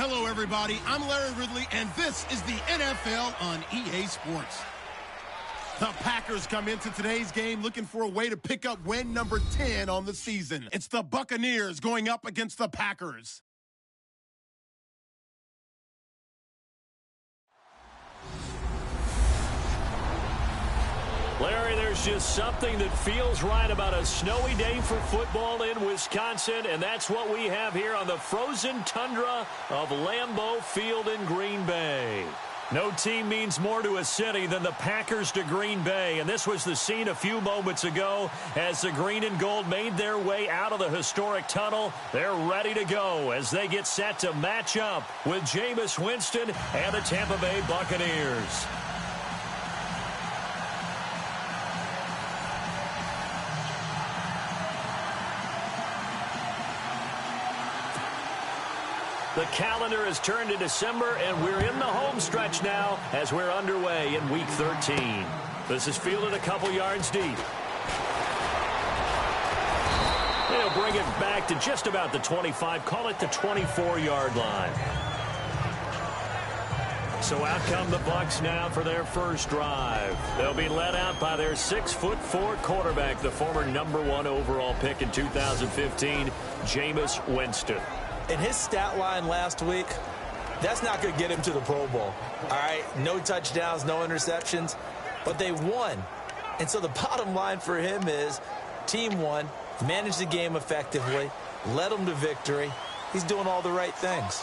Hello, everybody. I'm Larry Ridley, and this is the NFL on EA Sports. The Packers come into today's game looking for a way to pick up win number 10 on the season. It's the Buccaneers going up against the Packers. Larry, there's just something that feels right about a snowy day for football in Wisconsin, and that's what we have here on the frozen tundra of Lambeau Field in Green Bay. No team means more to a city than the Packers to Green Bay, and this was the scene a few moments ago as the green and gold made their way out of the historic tunnel. They're ready to go as they get set to match up with Jameis Winston and the Tampa Bay Buccaneers. The calendar has turned to December, and we're in the home stretch now as we're underway in Week 13. This is fielded a couple yards deep. They'll bring it back to just about the 25, call it the 24-yard line. So out come the Bucs now for their first drive. They'll be led out by their 6'4" quarterback, the former #1 overall pick in 2015, Jameis Winston. In his stat line last week, that's not going to get him to the Pro Bowl. All right, no touchdowns, no interceptions, but they won. And so the bottom line for him is team won, managed the game effectively, led them to victory. He's doing all the right things.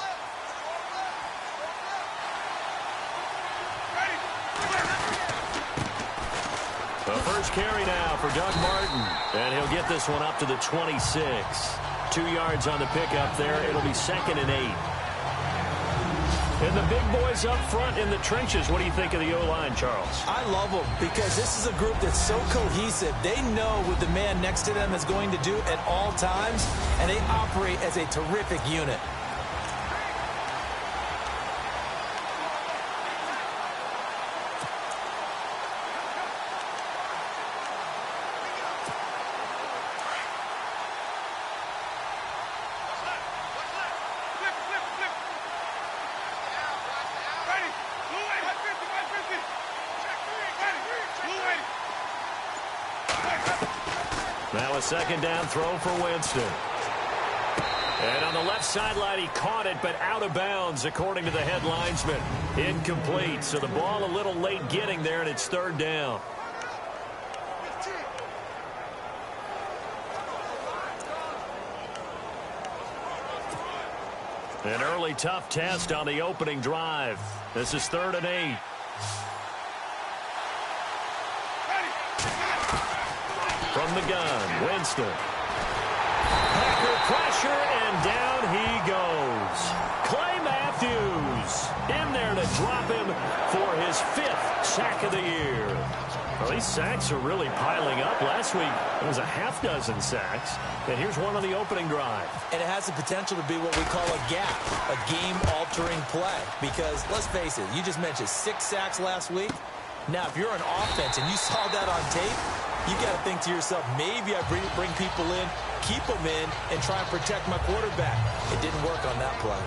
The first carry now for Doug Martin, and he'll get this one up to the 26. 2 yards on the pickup there. It'll be 2nd and 8. And the big boys up front in the trenches. What do you think of the O-line, Charles? I love them because this is a group that's so cohesive. They know what the man next to them is going to do at all times, and they operate as a terrific unit. Now a 2nd down throw for Winston. And on the left sideline, he caught it, but out of bounds, according to the head linesman. Incomplete, so the ball a little late getting there, and it's 3rd down. An early tough test on the opening drive. This is 3rd and 8. From the gun, Winston. Packer pressure, and down he goes. Clay Matthews in there to drop him for his 5th sack of the year. Well, these sacks are really piling up. Last week, it was a half-dozen sacks. And here's one on the opening drive. And it has the potential to be what we call a gap, a game-altering play. Because, let's face it, you just mentioned 6 sacks last week. Now, if you're an offense and you saw that on tape, you got to think to yourself, maybe I bring people in, keep them in, and try and protect my quarterback. It didn't work on that play.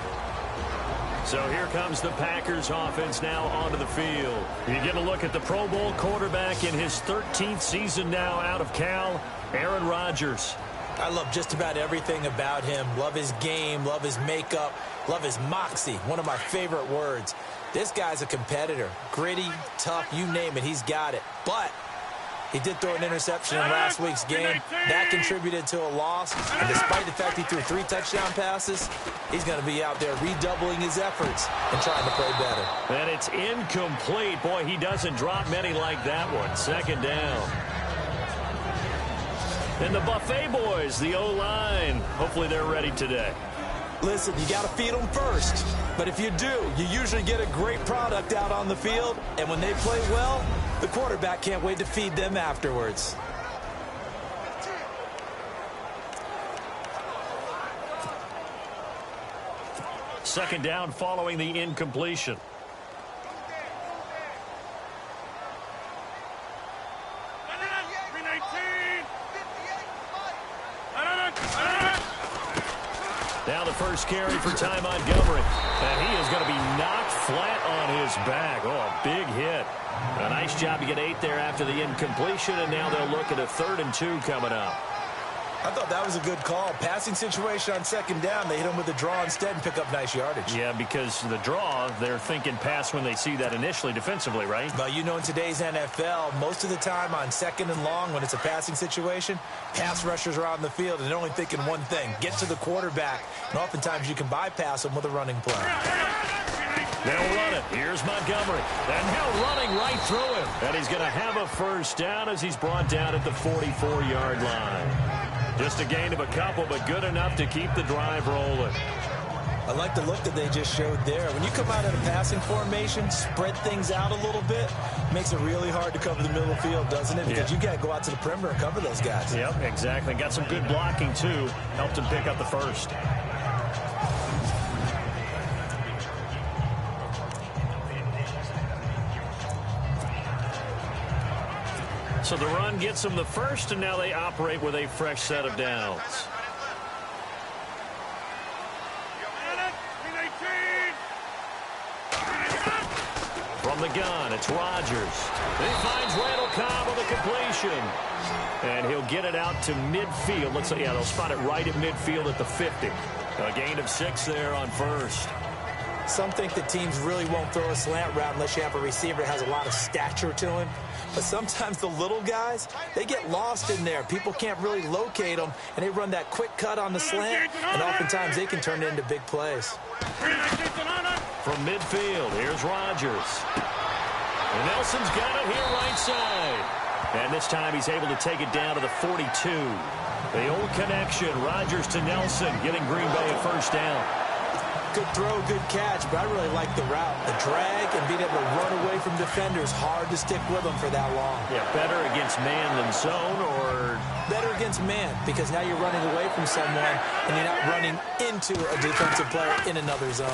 So here comes the Packers offense now onto the field. You get a look at the Pro Bowl quarterback in his 13th season now out of Cal, Aaron Rodgers. I love just about everything about him. Love his game, love his makeup, love his moxie, one of my favorite words. This guy's a competitor. Gritty, tough, you name it, he's got it. But he did throw an interception in last week's game. That contributed to a loss. And despite the fact he threw 3 touchdown passes, he's going to be out there redoubling his efforts and trying to play better. And it's incomplete. Boy, he doesn't drop many like that one. 2nd down. And the Buffet boys, the O-line, hopefully they're ready today. Listen, you got to feed them first. But if you do, you usually get a great product out on the field. And when they play well, the quarterback can't wait to feed them afterwards. Second down following the incompletion. Now the first first carry for Ty Montgomery. And he is going to be knocked flat on his back. Oh, a big hit. A nice job to get 8 there after the incompletion, and now they'll look at a 3rd and 2 coming up. I thought that was a good call. Passing situation on 2nd down. They hit him with a draw instead and pick up nice yardage. Yeah, because the draw, they're thinking pass when they see that initially defensively, right? Well, you know, in today's NFL, most of the time on 2nd and long, when it's a passing situation, pass rushers are out in the field and they're only thinking one thing, get to the quarterback. And oftentimes you can bypass them with a running play. They'll run it. Here's Montgomery. And now running right through him. And he's going to have a first down as he's brought down at the 44-yard line. Just a gain of a couple, but good enough to keep the drive rolling. I like the look that they just showed there. When you come out in a passing formation, spread things out a little bit, makes it really hard to cover the middle of the field, doesn't it? Because you got to go out to the perimeter and cover those guys. Yep, exactly. Got some good blocking, too. Helped him pick up the first. So the run gets them the first, and now they operate with a fresh set of downs. From the gun, it's Rodgers. He finds Randall Cobb on the completion. And he'll get it out to midfield. Let's say, yeah, they'll spot it right at midfield at the 50. A gain of 6 there on first. Some think that teams really won't throw a slant route unless you have a receiver that has a lot of stature to him. But sometimes the little guys, they get lost in there. People can't really locate them, and they run that quick cut on the slant, and oftentimes they can turn it into big plays. From midfield, here's Rodgers. And Nelson's got it here right side. And this time he's able to take it down to the 42. The old connection, Rodgers to Nelson, getting Green Bay a first down. Good throw, good catch, but I really like the route. The drag and being able to run away from defenders, hard to stick with them for that long. Yeah, better against man than zone, or? Better against man, because now you're running away from someone and you're not running into a defensive player in another zone.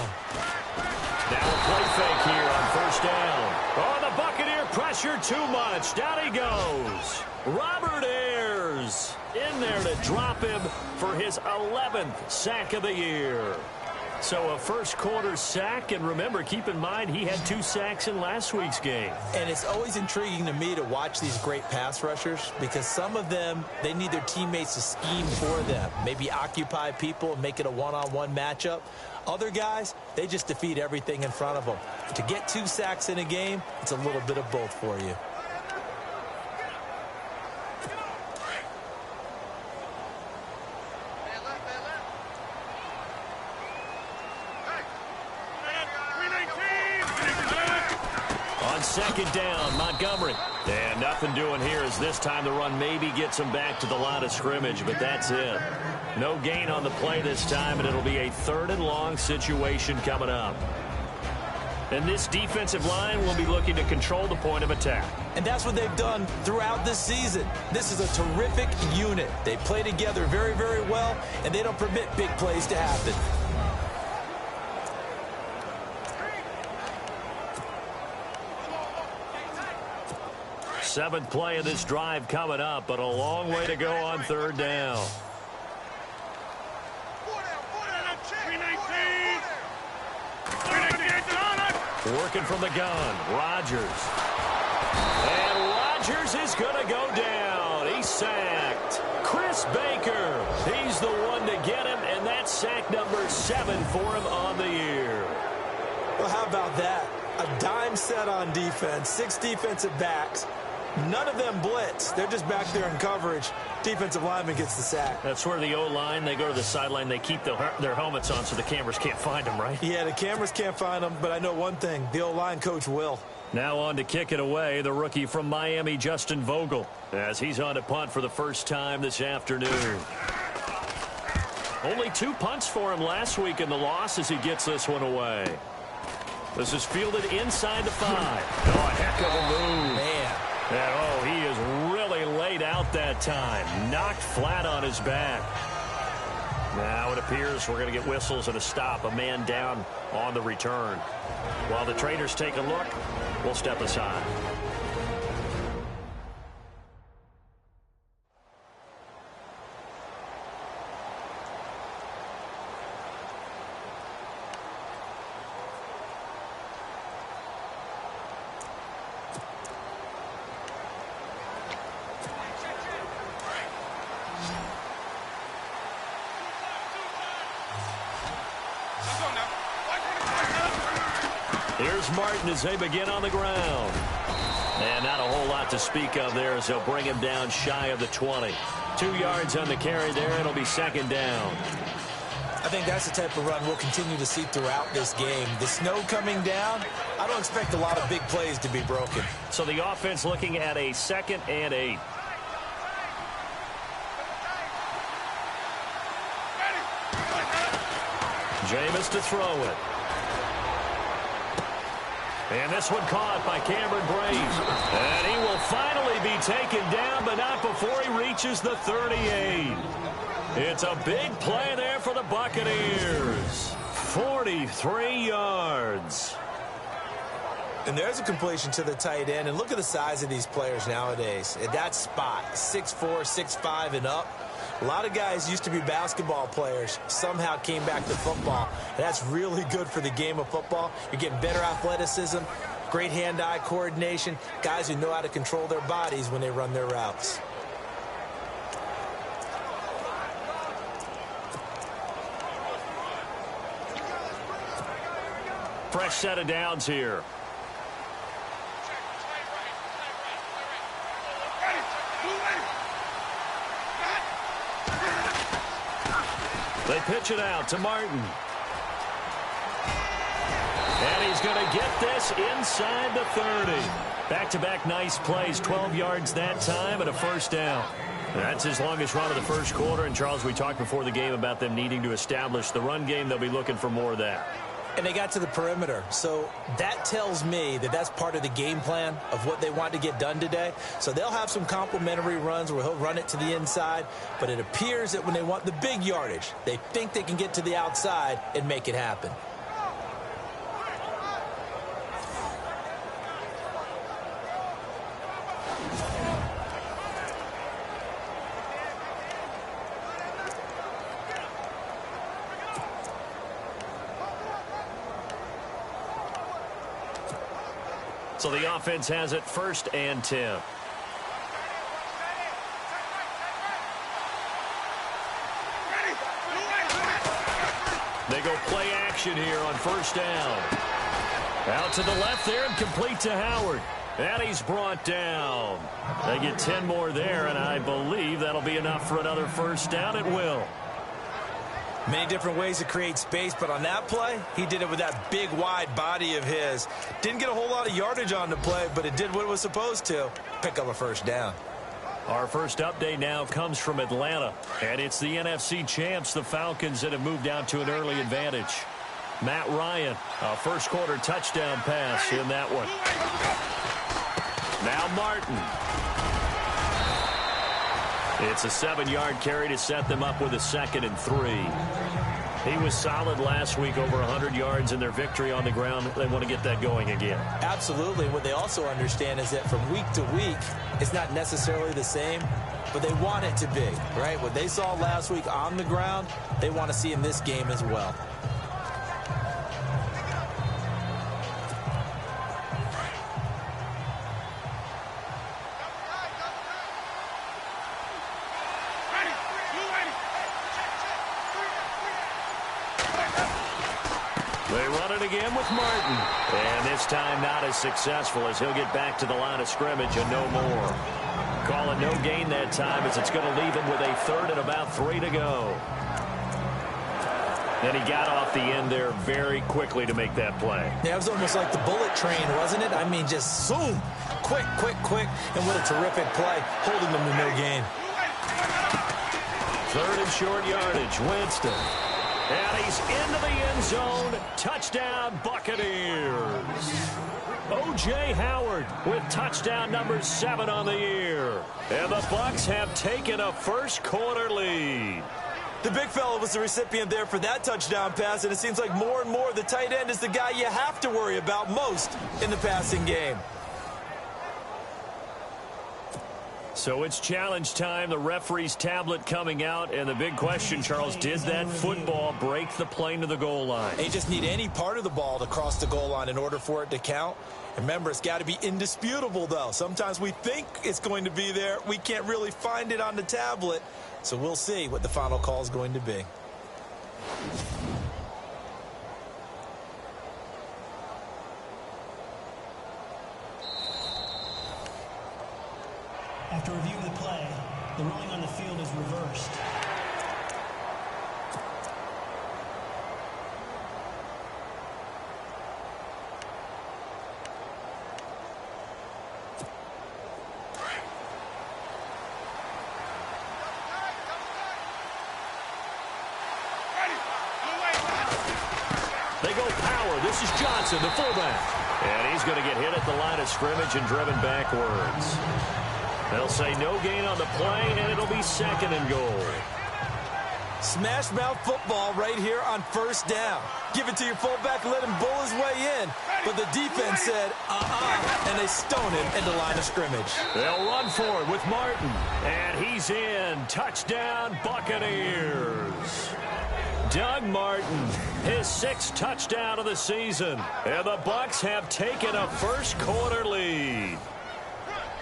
Now a play fake here on first down. Oh, the Buccaneer pressure too much. Down he goes. Robert Ayers in there to drop him for his 11th sack of the year. So a first quarter sack, and remember, keep in mind, he had 2 sacks in last week's game. And it's always intriguing to me to watch these great pass rushers, because some of them, they need their teammates to scheme for them. Maybe occupy people and make it a one-on-one matchup. Other guys, they just defeat everything in front of them. To get 2 sacks in a game, it's a little bit of both for you. Second down, Montgomery. And nothing doing here as this time the run maybe gets him back to the line of scrimmage, but that's it. No gain on the play this time, and it'll be a 3rd and long situation coming up. And this defensive line will be looking to control the point of attack. And that's what they've done throughout this season. This is a terrific unit. They play together very, very well, and they don't permit big plays to happen. Seventh play of this drive coming up, but a long way to go on 3rd down. Working from the gun, Rodgers. And Rodgers is going to go down. He's sacked. Chris Baker, he's the one to get him, and that's sack number 7 for him on the year. Well, how about that? A dime set on defense, 6 defensive backs. None of them blitz. They're just back there in coverage. Defensive lineman gets the sack. That's where the O-line, they go to the sideline, they keep their helmets on so the cameras can't find them, right? Yeah, the cameras can't find them, but I know one thing. The O-line coach will. Now on to kick it away, the rookie from Miami, Justin Vogel, as he's on to punt for the first time this afternoon. Only 2 punts for him last week in the loss as he gets this one away. This is fielded inside the 5. Oh, a heck of a move. Man. And, oh, he is really laid out that time. Knocked flat on his back. Now it appears we're going to get whistles and a stop. A man down on the return. While the trainers take a look, we'll step aside. Here's Martin as they begin on the ground. And not a whole lot to speak of there as they'll bring him down shy of the 20. 2 yards on the carry there. It'll be second down. I think that's the type of run we'll continue to see throughout this game. The snow coming down, I don't expect a lot of big plays to be broken. So the offense looking at a 2nd and 8. Jameis to throw it. And this one caught by Cameron Braves. And he will finally be taken down, but not before he reaches the 38. It's a big play there for the Buccaneers. 43 yards. And there's a completion to the tight end. And look at the size of these players nowadays. At that spot, 6'4", 6'5", and up. A lot of guys used to be basketball players, somehow came back to football. And that's really good for the game of football. You're getting better athleticism, great hand-eye coordination, guys who know how to control their bodies when they run their routes. Fresh set of downs here. They pitch it out to Martin. And he's going to get this inside the 30. Back-to-back nice plays, 12 yards that time and a first down. That's his longest run of the first quarter. And, Charles, we talked before the game about them needing to establish the run game. They'll be looking for more of that. And they got to the perimeter. So that tells me that that's part of the game plan of what they want to get done today. So they'll have some complementary runs where he'll run it to the inside. But it appears that when they want the big yardage, they think they can get to the outside and make it happen. So the offense has it 1st and 10. They go play action here on 1st down. Out to the left there and complete to Howard. And he's brought down. They get 10 more there, and I believe that'll be enough for another 1st down. It will. Many different ways to create space, but on that play, he did it with that big, wide body of his. Didn't get a whole lot of yardage on the play, but it did what it was supposed to. Pick up a 1st down. Our first update now comes from Atlanta, and it's the NFC champs, the Falcons, that have moved out to an early advantage. Matt Ryan, a first-quarter touchdown pass in that one. Now Martin. It's a 7-yard carry to set them up with a 2nd and 3. He was solid last week, over 100 yards in their victory on the ground. They want to get that going again. Absolutely. What they also understand is that from week to week, it's not necessarily the same, but they want it to be, right? What they saw last week on the ground, they want to see in this game as well. They run it again with Martin. And this time not as successful as he'll get back to the line of scrimmage and no more. Call it no gain that time as it's going to leave him with a 3rd and about 3 to go. And he got off the end there very quickly to make that play. Yeah, it was almost like the bullet train, wasn't it? I mean, just zoom. Quick, quick, quick. And what a terrific play, holding them to no gain. 3rd and short yardage, Winston. And he's into the end zone. Touchdown, Buccaneers. O.J. Howard with touchdown number 7 on the year. And the Bucs have taken a first-quarter lead. The big fella was the recipient there for that touchdown pass, and it seems like more and more the tight end is the guy you have to worry about most in the passing game. So it's challenge time. The referee's tablet coming out. And the big question, Charles, did that football break the plane to the goal line? They just need any part of the ball to cross the goal line in order for it to count. Remember, it's got to be indisputable, though. Sometimes we think it's going to be there. We can't really find it on the tablet. So we'll see what the final call is going to be. After reviewing the play, the ruling on the field is reversed. They go power. This is Johnson, the fullback. And he's going to get hit at the line of scrimmage and driven backwards. They'll say no gain on the play, and it'll be second and goal. Smash mouth football right here on first down. Give it to your fullback, let him bull his way in. But the defense said, and they stone him into line of scrimmage. They'll run for it with Martin. And he's in. Touchdown, Buccaneers. Doug Martin, his 6th touchdown of the season. And the Bucs have taken a first-quarter lead.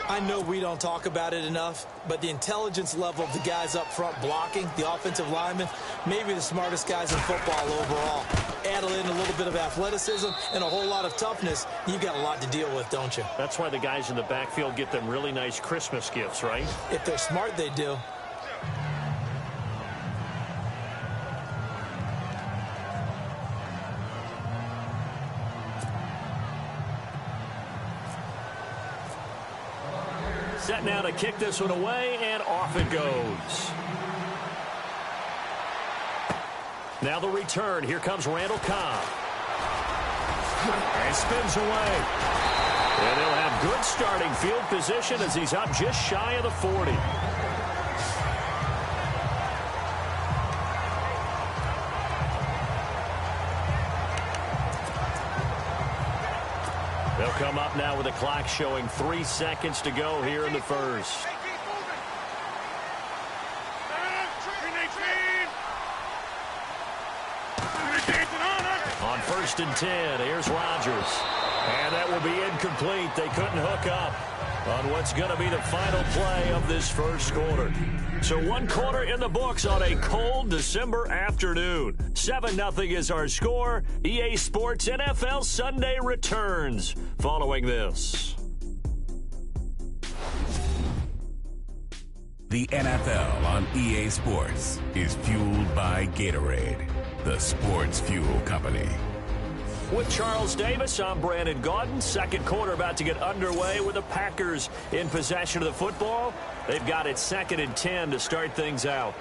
I know we don't talk about it enough, but the intelligence level of the guys up front blocking, the offensive linemen, maybe the smartest guys in football overall. Add in a little bit of athleticism and a whole lot of toughness, you've got a lot to deal with, don't you? That's why the guys in the backfield get them really nice Christmas gifts, right? If they're smart, they do. Set now to kick this one away, and off it goes. Now the return. Here comes Randall Cobb. And spins away. And they'll have good starting field position as he's up just shy of the 40. They'll come up now with the clock showing 3 seconds to go here in the first. On 1st and 10, here's Rodgers. And that will be incomplete. They couldn't hook up on what's going to be the final play of this first quarter. So 1 quarter in the books on a cold December afternoon. 7-0 is our score. EA Sports NFL Sunday returns following this. The NFL on EA Sports is fueled by Gatorade, the sports fuel company. With Charles Davis, I'm Brandon Gaudin. Second quarter about to get underway with the Packers in possession of the football. They've got it 2nd and 10 to start things out.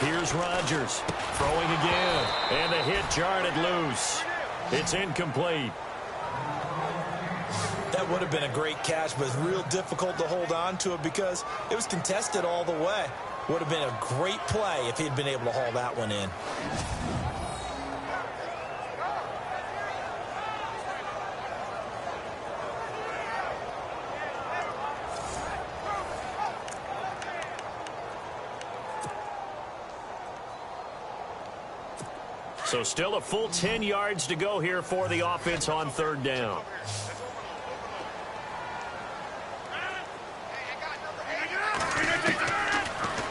Here's Rodgers throwing again, and the hit jarred it loose. It's incomplete. That would have been a great catch, but it's real difficult to hold on to it because it was contested all the way. Would have been a great play if he'd been able to haul that one in. So still a full 10 yards to go here for the offense on 3rd down.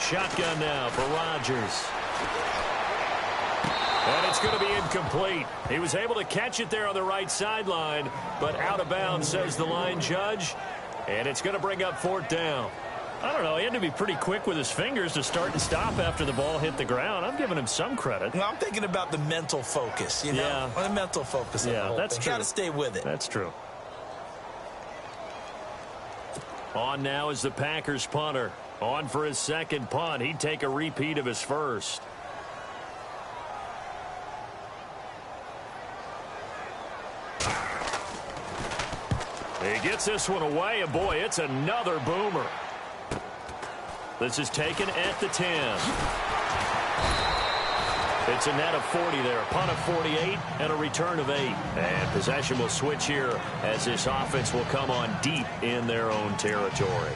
Shotgun now for Rodgers. And it's going to be incomplete. He was able to catch it there on the right sideline, but out of bounds, says the line judge. And it's going to bring up 4th down. I don't know. He had to be pretty quick with his fingers to start and stop after the ball hit the ground. I'm giving him some credit. Well, I'm thinking about the mental focus, you know? Yeah. The mental focus. Yeah, that's true. Got to stay with it. That's true. On now is the Packers punter. On for his 2nd punt. He'd take a repeat of his first. He gets this one away, and boy, it's another boomer. This is taken at the 10. It's a net of 40 there. A punt of 48 and a return of 8. And possession will switch here as this offense will come on deep in their own territory.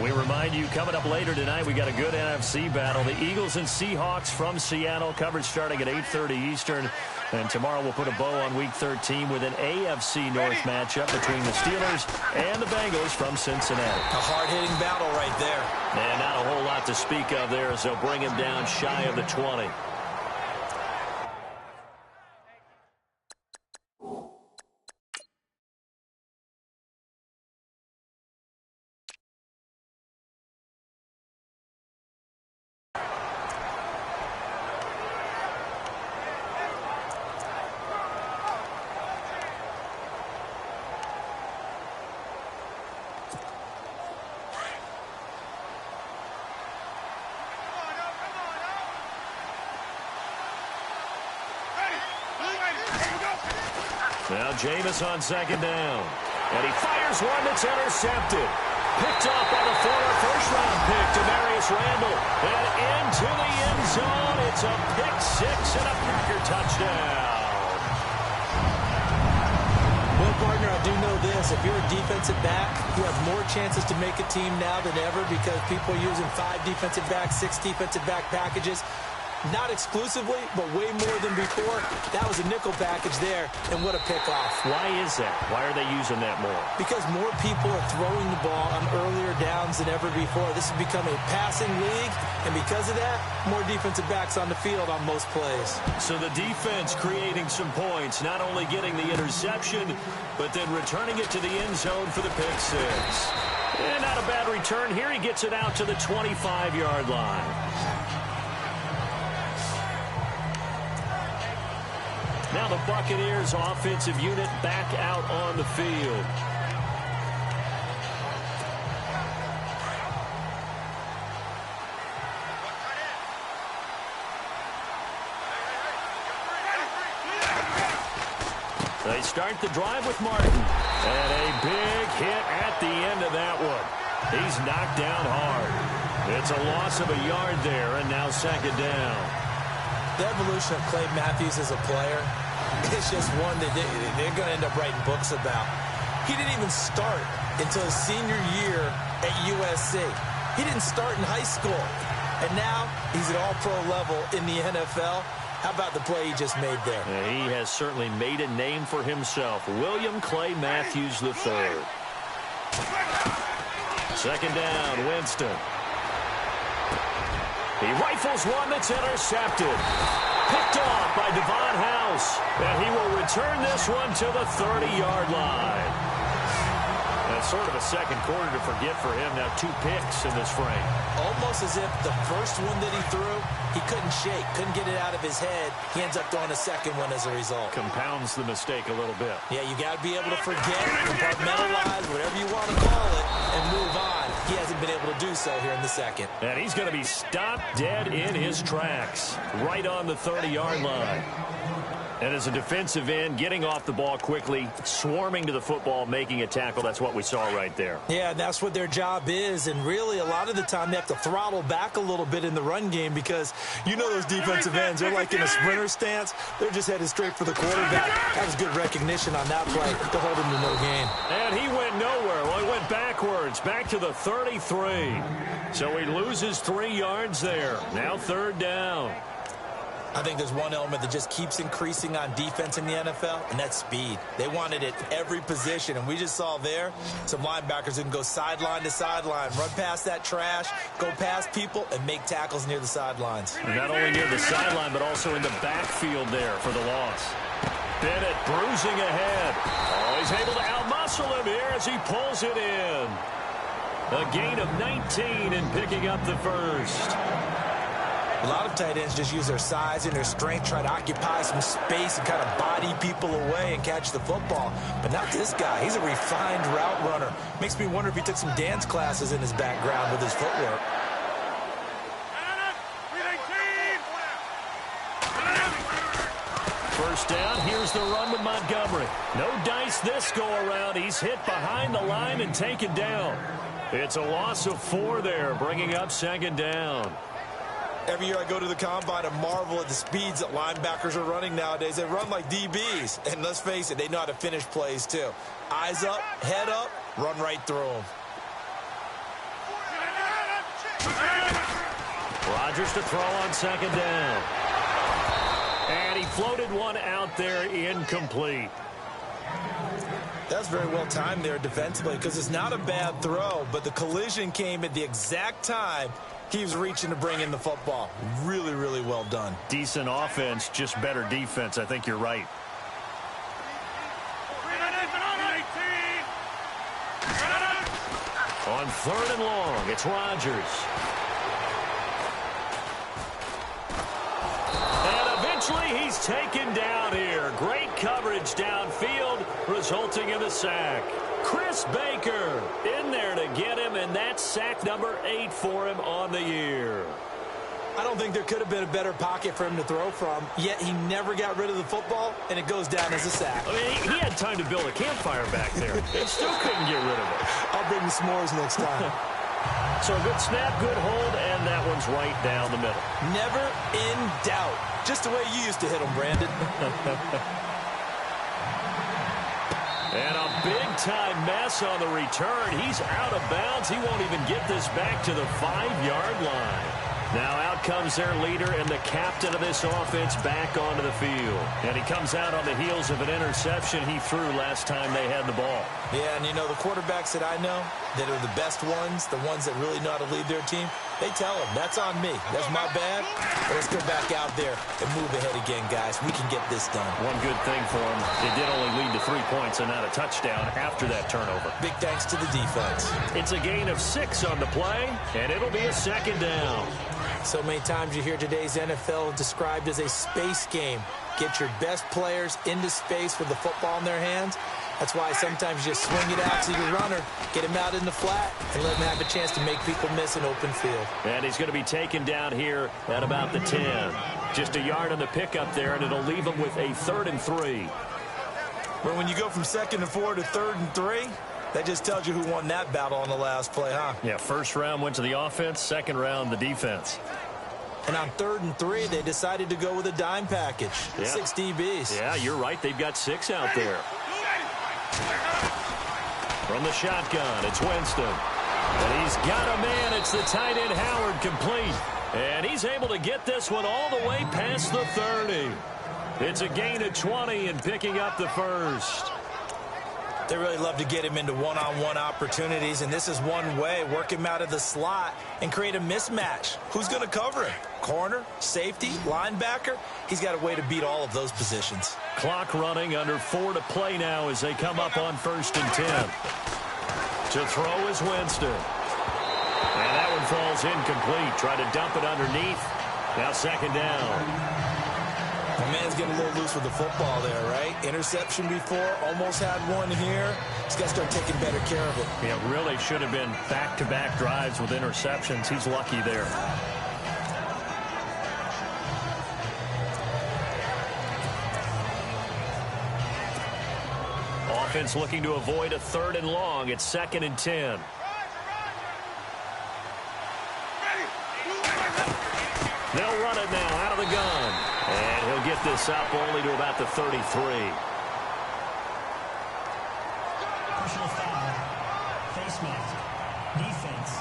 We remind you, coming up later tonight, we got a good NFC battle. The Eagles and Seahawks from Seattle, coverage starting at 8:30 Eastern. And tomorrow we'll put a bow on Week 13 with an AFC North matchup between the Steelers and the Bengals from Cincinnati. A hard-hitting battle right there. And not a whole lot to speak of there as they'll bring him down shy of the 20. Now Jameis on second down. And he fires one that's intercepted. Picked off by the former first-round pick, Demarius Randall. And into the end zone. It's a pick six and a Packer touchdown. Well, partner, I do know this. If you're a defensive back, you have more chances to make a team now than ever because people are using 5 defensive backs, 6 defensive back packages. Not exclusively, but way more than before. That was a nickel package there, and what a pickoff. Why is that? Why are they using that more? Because more people are throwing the ball on earlier downs than ever before. This has become a passing league, and because of that, more defensive backs on the field on most plays. So the defense creating some points, not only getting the interception, but then returning it to the end zone for the pick six. And not a bad return here. He gets it out to the 25-yard line. Now the Buccaneers offensive unit back out on the field. They start the drive with Martin. And a big hit at the end of that one. He's knocked down hard. It's a loss of a yard there, and now second down. The evolution of Clay Matthews as a player, it's just one that they're going to end up writing books about. He didn't even start until his senior year at USC. He didn't start in high school. And now he's at all-pro level in the NFL. How about the play he just made there? Yeah, he has certainly made a name for himself. William Clay Matthews III. Second down, Winston. He rifles one that's intercepted. Picked off by Devon House. And he will return this one to the 30-yard line. That's sort of a second quarter to forget for him. Now 2 picks in this frame. Almost as if the first one that he threw, he couldn't shake, couldn't get it out of his head. He ends up throwing a second one as a result. Compounds the mistake a little bit. Yeah, you got to be able to forget, compartmentalize, whatever you want to call it, and move on. He hasn't been able to do so here in the second. And he's going to be stopped dead in his tracks, right on the 30-yard line. And as a defensive end, getting off the ball quickly, swarming to the football, making a tackle, that's what we saw right there. Yeah, that's what their job is. And really, a lot of the time, they have to throttle back a little bit in the run game because you know those defensive ends, they're like in a sprinter stance. They're just headed straight for the quarterback. That was good recognition on that play to hold him to no gain. And he went nowhere. Well, he went backwards, back to the 33. So he loses 3 yards there. Now third down. I think there's one element that just keeps increasing on defense in the NFL, and that's speed. They want it at every position, and we just saw there some linebackers who can go sideline to sideline, run past that trash, go past people, and make tackles near the sidelines. And not only near the sideline, but also in the backfield there for the loss. Bennett bruising ahead. Oh, he's able to outmuscle him here as he pulls it in. A gain of 19 and picking up the first. A lot of tight ends just use their size and their strength, try to occupy some space and kind of body people away and catch the football. But not this guy. He's a refined route runner. Makes me wonder if he took some dance classes in his background with his footwork. First down, here's the run with Montgomery. No dice this go-around. He's hit behind the line and taken down. It's a loss of 4 there, bringing up second down. Every year I go to the combine and marvel at the speeds that linebackers are running nowadays. They run like DBs. And let's face it, they know how to finish plays too. Eyes up, head up, run right through them. Rodgers to throw on second down. And he floated one out there, incomplete. That's very well timed there defensively because it's not a bad throw, but the collision came at the exact time he was reaching to bring in the football. Really, really well done. Decent offense, just better defense. I think you're right. On third and long, it's Rodgers. And eventually he's taken down here. Great coverage downfield, resulting in the sack. Chris Baker in there to get him, and that's sack number 8 for him on the year. I don't think there could have been a better pocket for him to throw from, yet he never got rid of the football, and it goes down as a sack. I mean, he had time to build a campfire back there. He still couldn't get rid of it. I'll bring the s'mores next time. So a good snap, good hold, and that one's right down the middle. Never in doubt. Just the way you used to hit them, Brandon. And a big-time mess on the return. He's out of bounds. He won't even get this back to the 5-yard line. Now out comes their leader and the captain of this offense back onto the field. And he comes out on the heels of an interception he threw last time they had the ball. Yeah, and you know, the quarterbacks that I know that are the best ones, the ones that really know how to lead their team, they tell them, that's on me. That's my bad. But let's go back out there and move ahead again, guys. We can get this done. One good thing for them, it did only lead to 3 points and not a touchdown after that turnover. Big thanks to the defense. It's a gain of 6 on the play, and it'll be a second down. So many times you hear today's NFL described as a space game. Get your best players into space with the football in their hands. That's why sometimes you just swing it out to your runner, get him out in the flat, and let him have a chance to make people miss an open field. And he's going to be taken down here at about the 10. Just a yard on the pickup there, and it'll leave him with a 3rd and 3. But when you go from 2nd and 4 to 3rd and 3, that just tells you who won that battle on the last play, huh? Yeah, first round went to the offense, second round the defense. And on 3rd and 3, they decided to go with a dime package. Yeah. 6 DBs. Yeah, you're right. They've got 6 out there. From the shotgun, it's Winston. And he's got a man. It's the tight end Howard complete. And he's able to get this one all the way past the 30. It's a gain of 20 and picking up the first. They really love to get him into one-on-one opportunities, and this is one way. Work him out of the slot and create a mismatch. Who's going to cover him? Corner, safety, linebacker? He's got a way to beat all of those positions. Clock running, under 4 to play now as they come up on 1st and 10. To throw is Winston. And that one falls incomplete. Try to dump it underneath. Now 2nd down. The man's getting a little loose with the football there, right? Interception before, almost had one here. He's got to start taking better care of it. Yeah, really should have been back-to-back drives with interceptions. He's lucky there. Offense looking to avoid a 3rd and long. It's 2nd and 10. They'll run it now out of the gun. And he'll get this up only to about the 33. Personal foul. Face mask. Defense.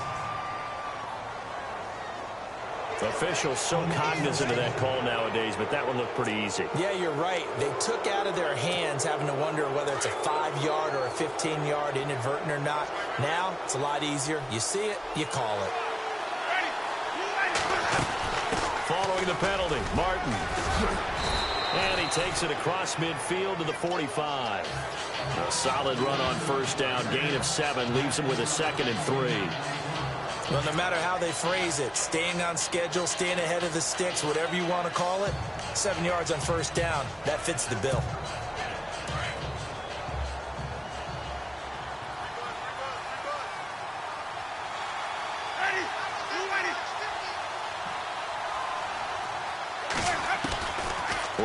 Officials so cognizant of that call nowadays, but that one looked pretty easy. Yeah, you're right. They took out of their hands having to wonder whether it's a 5-yard or a 15-yard inadvertent or not. Now, it's a lot easier. You see it, you call it. Following the penalty, Martin. And he takes it across midfield to the 45. A solid run on 1st down. Gain of 7 leaves him with a 2nd and 3. Well, no matter how they phrase it, staying on schedule, staying ahead of the sticks, whatever you want to call it, 7 yards on 1st down, that fits the bill.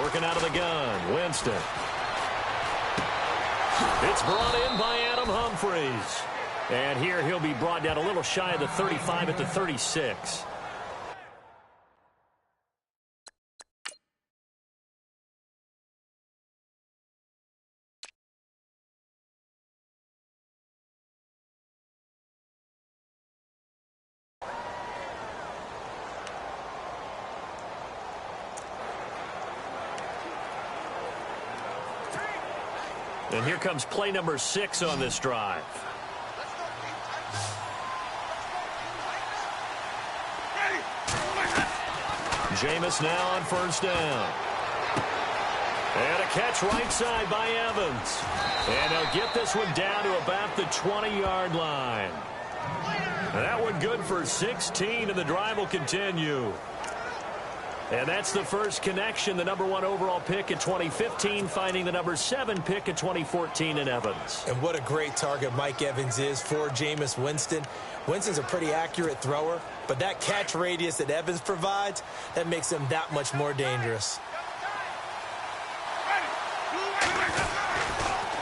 Working out of the gun, Winston. It's brought in by Adam Humphries. And here he'll be brought down a little shy of the 35 at the 36. And here comes play number 6 on this drive. Jameis now on first down. And a catch right side by Evans. And he'll get this one down to about the 20-yard line. That one good for 16, and the drive will continue. And that's the first connection, the number 1 overall pick in 2015, finding the number 7 pick in 2014 in Evans. And what a great target Mike Evans is for Jameis Winston. Winston's a pretty accurate thrower, but that catch radius that Evans provides, that makes him that much more dangerous.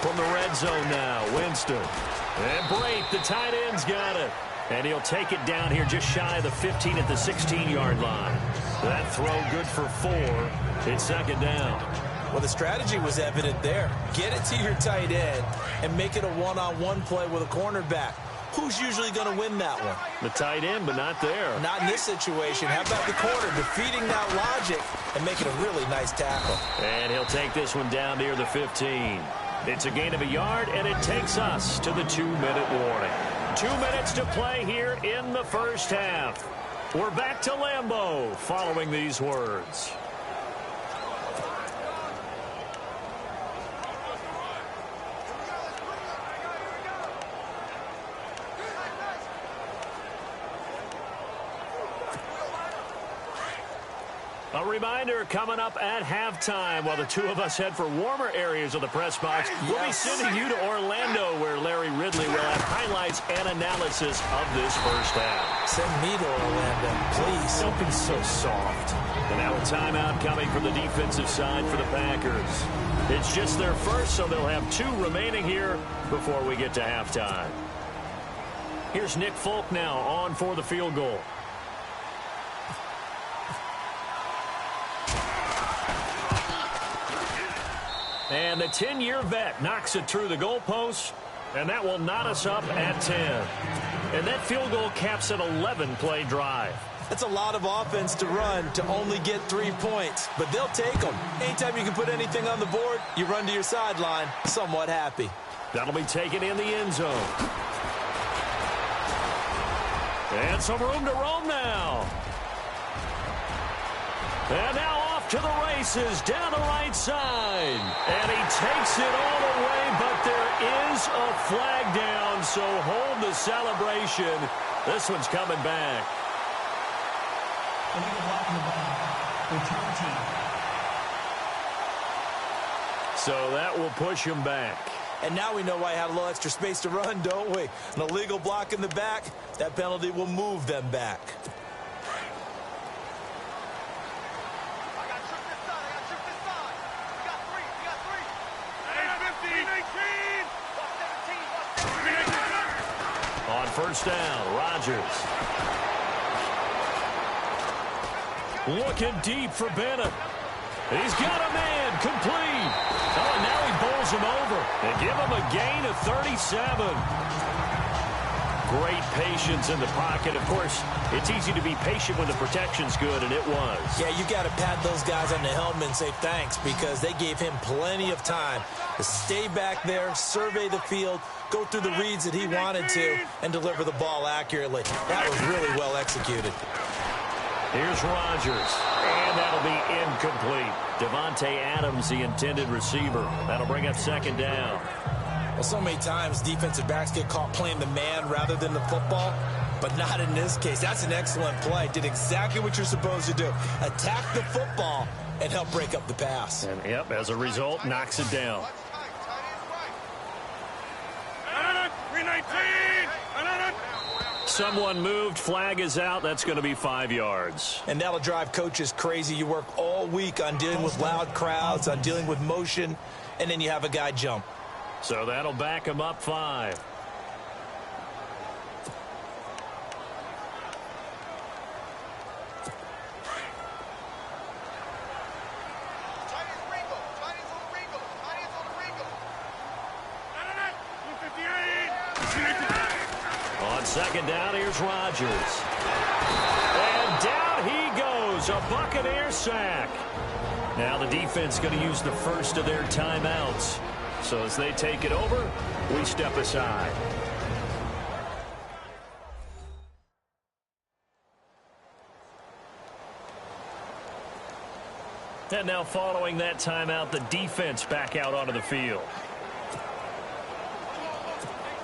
From the red zone now, Winston. And Brate, the tight end's got it. And he'll take it down here just shy of the 15 at the 16-yard line. That throw good for 4. It's second down. Well, the strategy was evident there. Get it to your tight end and make it a one-on-one play with a cornerback. Who's usually going to win that one? The tight end, but not there. Not in this situation. How about the corner defeating that logic and making a really nice tackle? And he'll take this one down near the 15. It's a gain of a yard, and it takes us to the 2-minute warning. 2 minutes to play here in the first half. We're back to Lambeau following these words. A reminder coming up at halftime while the two of us head for warmer areas of the press box. We'll be sending you to Orlando where Larry Ridley will have highlights and analysis of this first half. Send me to Orlando, please. Don't be so soft. And now a timeout coming from the defensive side for the Packers. It's just their first, so they'll have 2 remaining here before we get to halftime. Here's Nick Folk now on for the field goal. And the 10-year vet knocks it through the goalpost, and that will knot us up at 10. And that field goal caps an 11-play drive. That's a lot of offense to run to only get 3 points, but they'll take them. Anytime you can put anything on the board, you run to your sideline somewhat happy. That'll be taken in the end zone. And some room to roam now. And now off to the races down the right side. And he takes it all the way, but there is a flag down, so hold the celebration. This one's coming back. Illegal block in the back. Return team. So that will push him back. And now we know why I had a little extra space to run, don't we? An illegal block in the back, that penalty will move them back. On first down, Rodgers. Looking deep for Bennett. He's got a man, complete. Oh, and now he bowls him over. And give him a gain of 37. Great patience in the pocket. Of course, it's easy to be patient when the protection's good, and it was. Yeah, you got to pat those guys on the helmet and say thanks because they gave him plenty of time to stay back there, survey the field, go through the reads that he wanted to, and deliver the ball accurately. That was really well executed. Here's Rodgers, and that'll be incomplete. Devontae Adams, the intended receiver. That'll bring up second down. Well, so many times defensive backs get caught playing the man rather than the football, but not in this case. That's an excellent play. Did exactly what you're supposed to do. Attack the football and help break up the pass. And, yep, as a result, knocks it down. Someone moved. Flag is out. That's going to be 5 yards. And that'll drive coaches crazy. You work all week on dealing with loud crowds, on dealing with motion, and then you have a guy jump. So that'll back him up 5. On second down, here's Rodgers. And down he goes. A Buccaneer sack. Now the defense going to use the first of their timeouts. So as they take it over, we step aside. And now following that timeout, the defense back out onto the field.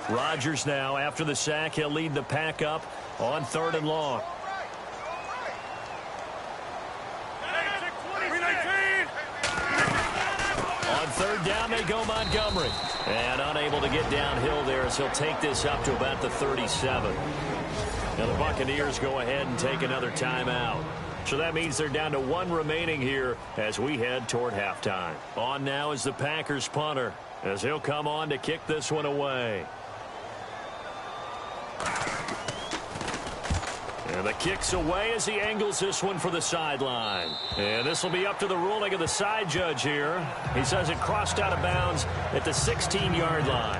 Rodgers now, after the sack, he'll lead the pack up on 3rd and long. On 3rd down, they go Montgomery. And unable to get downhill there as he'll take this up to about the 37. Now the Buccaneers go ahead and take another timeout. So that means they're down to 1 remaining here as we head toward halftime. On now is the Packers punter as he'll come on to kick this one away. And the kick's away as he angles this one for the sideline. And this will be up to the ruling of the side judge here. He says it crossed out of bounds at the 16-yard line.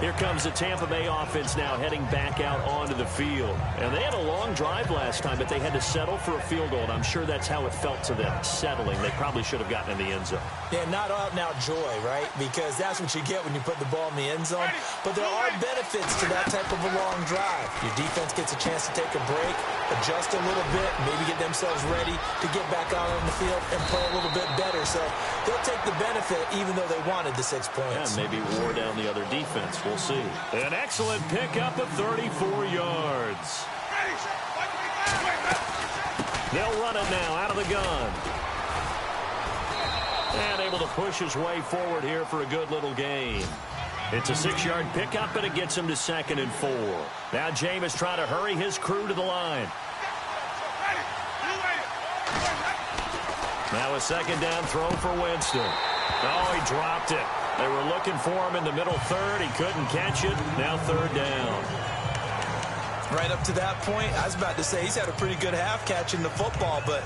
Here comes the Tampa Bay offense now heading back out onto the field. And they had a long drive last time, but they had to settle for a field goal. And I'm sure that's how it felt to them, settling. They probably should have gotten in the end zone. Yeah, not out-and-out joy, right? Because that's what you get when you put the ball in the end zone. But there are benefits to that type of a long drive. Your defense gets a chance to take a break, adjust a little bit, maybe get themselves ready to get back out on the field and play a little bit better. So they'll take the benefit even though they wanted the 6 points. Yeah, maybe wore down the other defense. We'll see. An excellent pickup of 34 yards. They'll run it now out of the gun. And able to push his way forward here for a good little gain. It's a 6-yard pickup, and it gets him to 2nd and 4. Now Jameis trying to hurry his crew to the line. Now a 2nd down throw for Winston. Oh, he dropped it. They were looking for him in the middle 3rd. He couldn't catch it. Now 3rd down. Right up to that point, I was about to say he's had a pretty good half catching the football, but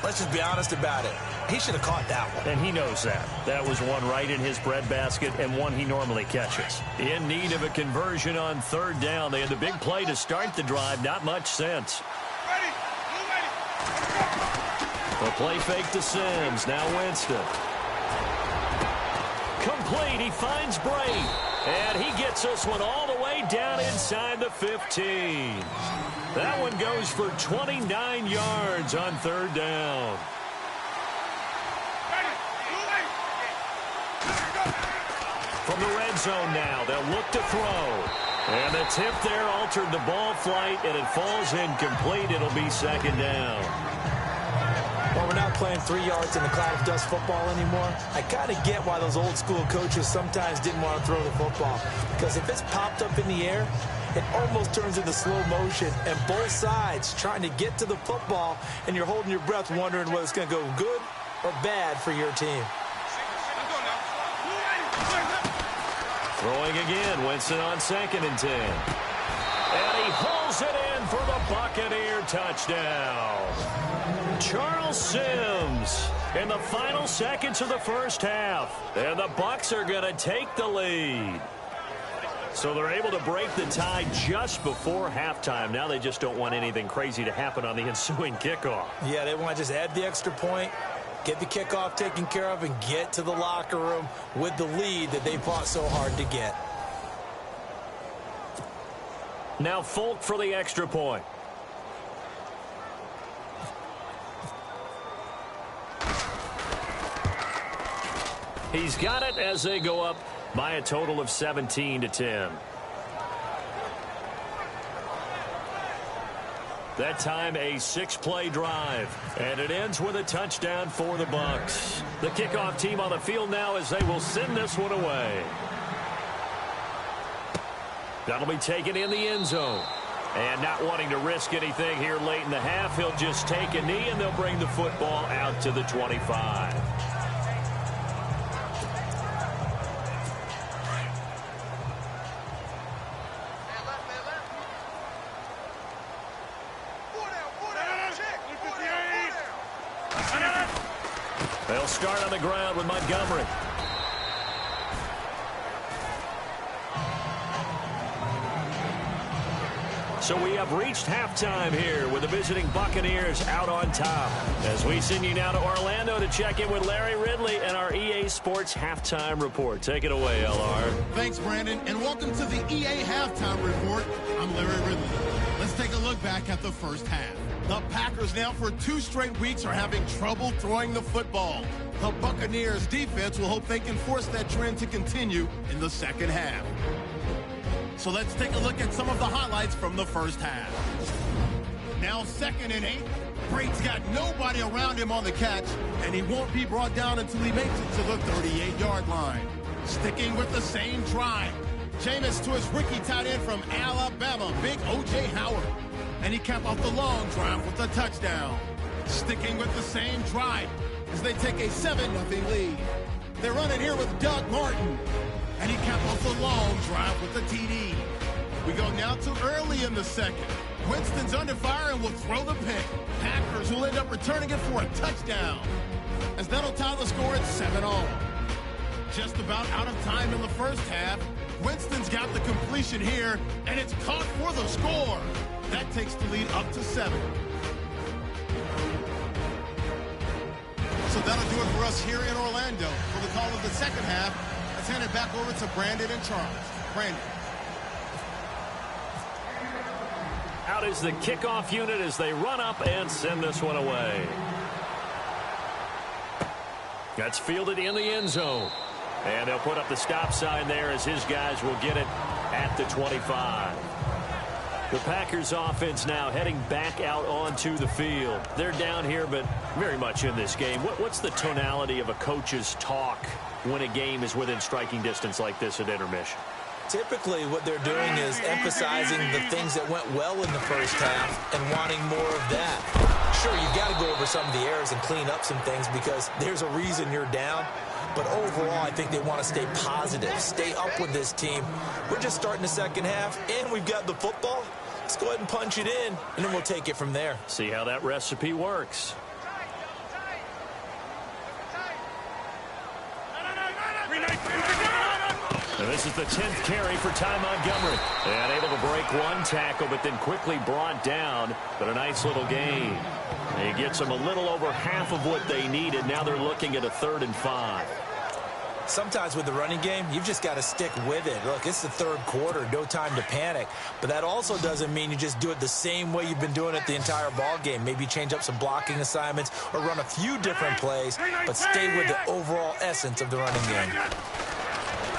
let's just be honest about it. He should have caught that one. And he knows that. That was one right in his breadbasket and one he normally catches. In need of a conversion on 3rd down. They had the big play to start the drive. Not much sense. The play fake to Sims. Now Winston. Complete. He finds Bray. And he gets this one all the way down inside the 15. That one goes for 29 yards on 3rd down. From the red zone now, they'll look to throw. And the tip there altered the ball flight, and it falls incomplete. It'll be 2nd down. Well, we're not playing 3 yards in the cloud of dust football anymore. I kind of get why those old school coaches sometimes didn't want to throw the football. Because if it's popped up in the air, it almost turns into slow motion. And both sides trying to get to the football, and you're holding your breath wondering whether it's going to go good or bad for your team. Throwing again, Winston on 2nd and 10. And he hauls it in for the Buccaneer touchdown. Charles Sims in the final seconds of the first half. And the Bucs are going to take the lead. So they're able to break the tie just before halftime. Now they just don't want anything crazy to happen on the ensuing kickoff. Yeah, they want to just add the extra point, get the kickoff taken care of, and get to the locker room with the lead that they fought so hard to get. Now Folk for the extra point. He's got it as they go up by a total of 17-10. That time a 6-play drive, and it ends with a touchdown for the Bucs. The kickoff team on the field now as they will send this one away. That'll be taken in the end zone. And not wanting to risk anything here late in the half, he'll just take a knee, and they'll bring the football out to the 25. They'll start on the ground with Montgomery. So we have reached halftime here with the visiting Buccaneers out on top. As we send you now to Orlando to check in with Larry Ridley and our EA Sports Halftime Report. Take it away, LR. Thanks, Brandon, and welcome to the EA Halftime Report. I'm Larry Ridley. Let's take a look back at the first half. The Packers now for 2 straight weeks are having trouble throwing the football. The Buccaneers defense will hope they can force that trend to continue in the second half. So let's take a look at some of the highlights from the first half. Now 2nd and 8. Brate's got nobody around him on the catch, and he won't be brought down until he makes it to the 38-yard line. Sticking with the same drive, Jameis to his rookie tight end from Alabama, Big O.J. Howard. And he capped off the long drive with a touchdown. Sticking with the same drive as they take a 7-0 lead. They're running here with Doug Martin. And he capped off the long drive with the TD. We go now to early in the second. Winston's under fire and will throw the pick. Packers will end up returning it for a touchdown, as that'll tie the score at 7-all. Just about out of time in the first half. Winston's got the completion here, and it's caught for the score. That takes the lead up to 7. So that'll do it for us here in Orlando. For the call of the second half, let's hand it back over to Brandon and Charles. Brandon. Out is the kickoff unit as they run up and send this one away. That's fielded in the end zone. And they'll put up the stop sign there as his guys will get it at the 25. The Packers offense now heading back out onto the field. They're down here, but very much in this game. What's the tonality of a coach's talk when a game is within striking distance like this at intermission? Typically, what they're doing is emphasizing the things that went well in the first half and wanting more of that. Sure, you've got to go over some of the errors and clean up some things because there's a reason you're down. But overall, I think they want to stay positive, stay up with this team. We're just starting the second half, and we've got the football. Let's go ahead and punch it in, and then we'll take it from there. See how that recipe works. And this is the 10th carry for Ty Montgomery. And able to break one tackle, but then quickly brought down. But a nice little gain. He gets them a little over half of what they needed. Now they're looking at a 3rd and 5. Sometimes with the running game, you've just got to stick with it. Look, it's the 3rd quarter, no time to panic. But that also doesn't mean you just do it the same way you've been doing it the entire ball game. Maybe change up some blocking assignments or run a few different plays, but stay with the overall essence of the running game.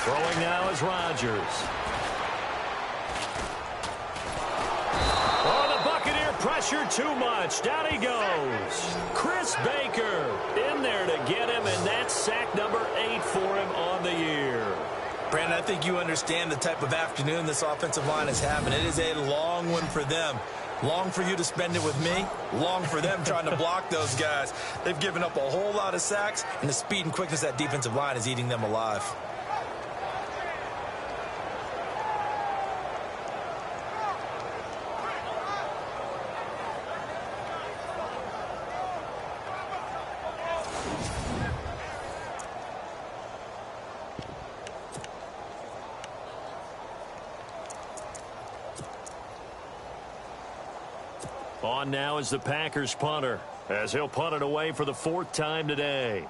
Throwing now is Rodgers. Oh, the Buccaneer pressure too much. Down he goes. Chris Baker in there to get him, and that's sack number 8 for him on the year. Brandon, I think you understand the type of afternoon this offensive line is having. It is a long one for them. Long for you to spend it with me. Long for them trying to block those guys. They've given up a whole lot of sacks, and the speed and quickness of that defensive line is eating them alive. On now is the Packers punter, as he'll punt it away for the 4th time today.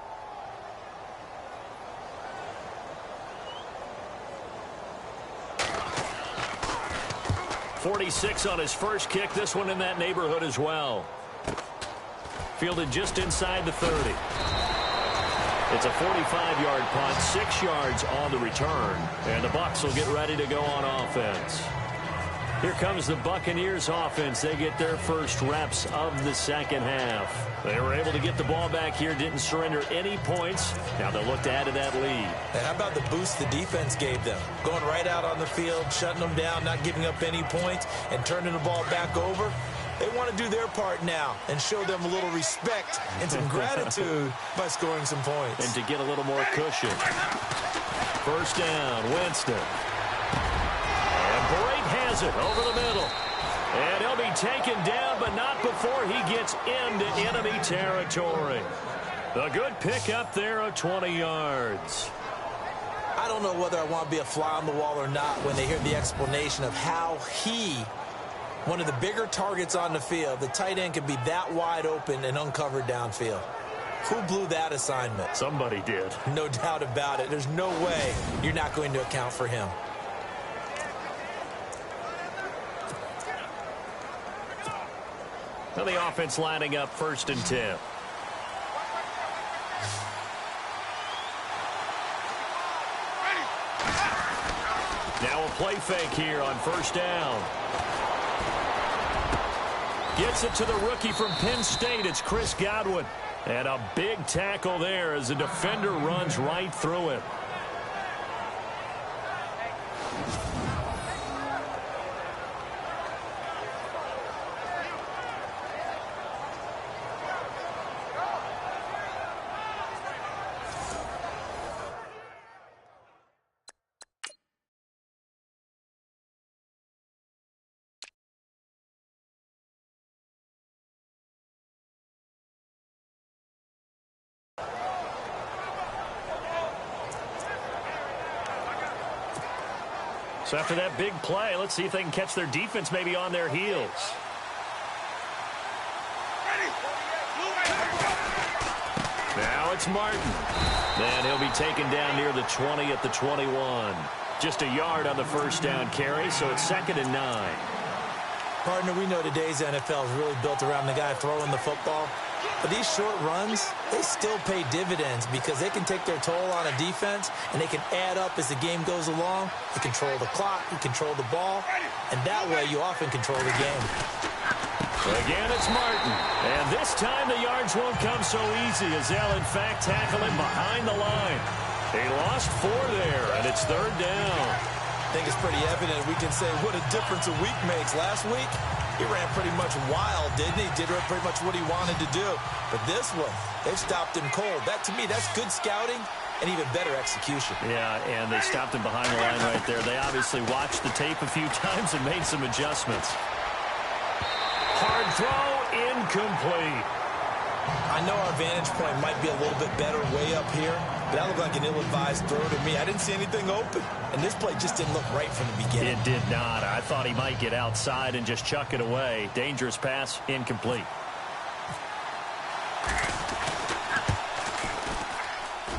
.46 on his first kick. This one in that neighborhood as well. Fielded just inside the 30. It's a 45-yard punt, 6 yards on the return. And the Bucs will get ready to go on offense. Here comes the Buccaneers offense. They get their first reps of the second half. They were able to get the ball back here, didn't surrender any points. Now they'll look to add to that lead. And how about the boost the defense gave them? Going right out on the field, shutting them down, not giving up any points, and turning the ball back over. They want to do their part now and show them a little respect and some gratitude by scoring some points. And to get a little more cushion. First down, Winston. Brate has it over the middle. And he'll be taken down, but not before he gets into enemy territory. A good pickup there of 20 yards. I don't know whether I want to be a fly on the wall or not when they hear the explanation of how he One of the bigger targets on the field. The tight end can be that wide open and uncovered downfield. Who blew that assignment? Somebody did. No doubt about it. There's no way you're not going to account for him. Now the offense lining up 1st and 10. Now a play fake here on 1st down. Gets it to the rookie from Penn State. It's Chris Godwin. And a big tackle there as the defender runs right through it. So after that big play, let's see if they can catch their defense maybe on their heels. Now it's Martin. Then he'll be taken down near the 20 at the 21. Just a yard on the 1st down carry, so it's 2nd and 9. Partner, we know today's NFL is really built around the guy throwing the football. But these short runs, they still pay dividends because they can take their toll on a defense and they can add up as the game goes along. You control the clock, you control the ball, and that way you often control the game. Again, it's Martin. And this time the yards won't come so easy as they'll, in fact, tackle him behind the line. He lost 4 there, and it's 3rd down. I think it's pretty evident we can say what a difference a week makes. Last week, he ran pretty much wild, didn't he? Did pretty much what he wanted to do. But this one, they've stopped him cold. That, to me, that's good scouting and even better execution. Yeah, and they stopped him behind the line right there. They obviously watched the tape a few times and made some adjustments. Hard throw, incomplete. I know our vantage point might be a little bit better way up here, but that looked like an ill-advised throw to me. I didn't see anything open, and this play just didn't look right from the beginning. It did not. I thought he might get outside and just chuck it away. Dangerous pass, incomplete.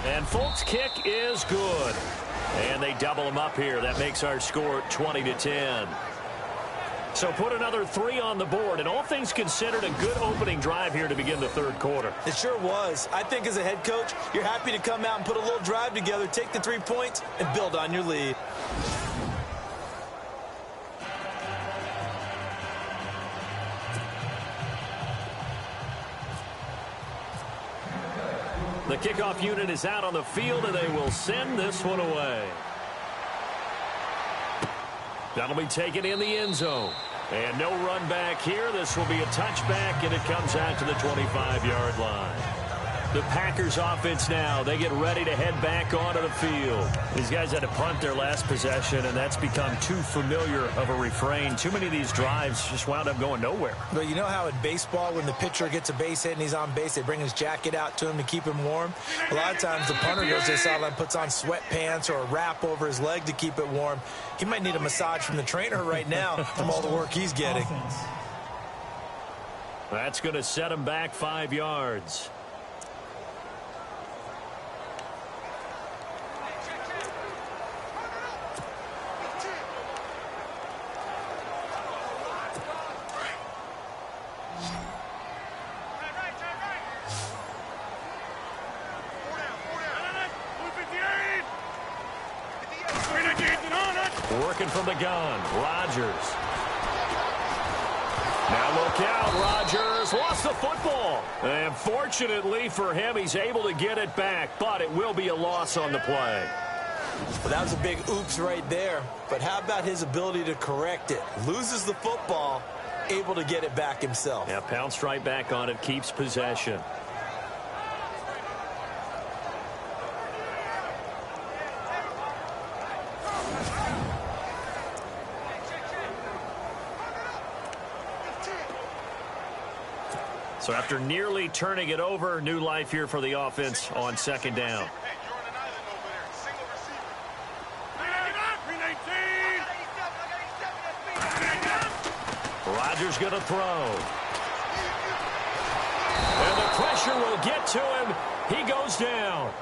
And Folk's kick is good. And they double him up here. That makes our score 20-10. So put another 3 on the board, and all things considered, a good opening drive here to begin the 3rd quarter. It sure was. I think as a head coach, you're happy to come out and put a little drive together, take the 3 points, and build on your lead. The kickoff unit is out on the field, and they will send this one away. That'll be taken in the end zone. And no run back here. This will be a touchback, and it comes out to the 25-yard line. The Packers offense now, they get ready to head back onto the field. These guys had to punt their last possession, and that's become too familiar of a refrain. Too many of these drives just wound up going nowhere. But you know how in baseball, when the pitcher gets a base hit and he's on base, they bring his jacket out to him to keep him warm? A lot of times the punter goes to the sideline, puts on sweatpants or a wrap over his leg to keep it warm. He might need a massage from the trainer right now from all the work he's getting. Offense. That's going to set him back 5 yards. Working from the gun, Rodgers. Now look out, Rodgers lost the football. And fortunately for him, he's able to get it back, but it will be a loss on the play. Well, that was a big oops right there. But how about his ability to correct it? Loses the football, able to get it back himself. Yeah, pounced right back on it, keeps possession. So after nearly turning it over, new life here for the offense on 2nd down. Rodgers going to throw. And the pressure will get to him. He goes down.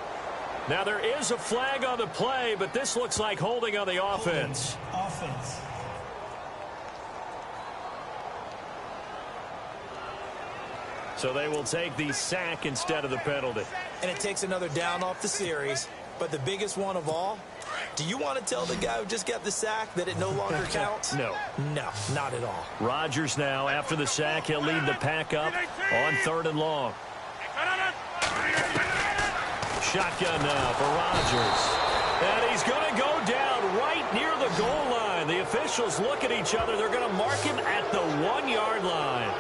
Now, there is a flag on the play, but this looks like holding on the offense. Offense. So they will take the sack instead of the penalty. And it takes another down off the series. But the biggest one of all, do you want to tell the guy who just got the sack that it no longer counts? No. No, not at all. Rodgers now, after the sack, he'll lead the pack up on 3rd and long. Shotgun now for Rodgers. And he's going to go down right near the goal line. The officials look at each other. They're going to mark him at the 1-yard line.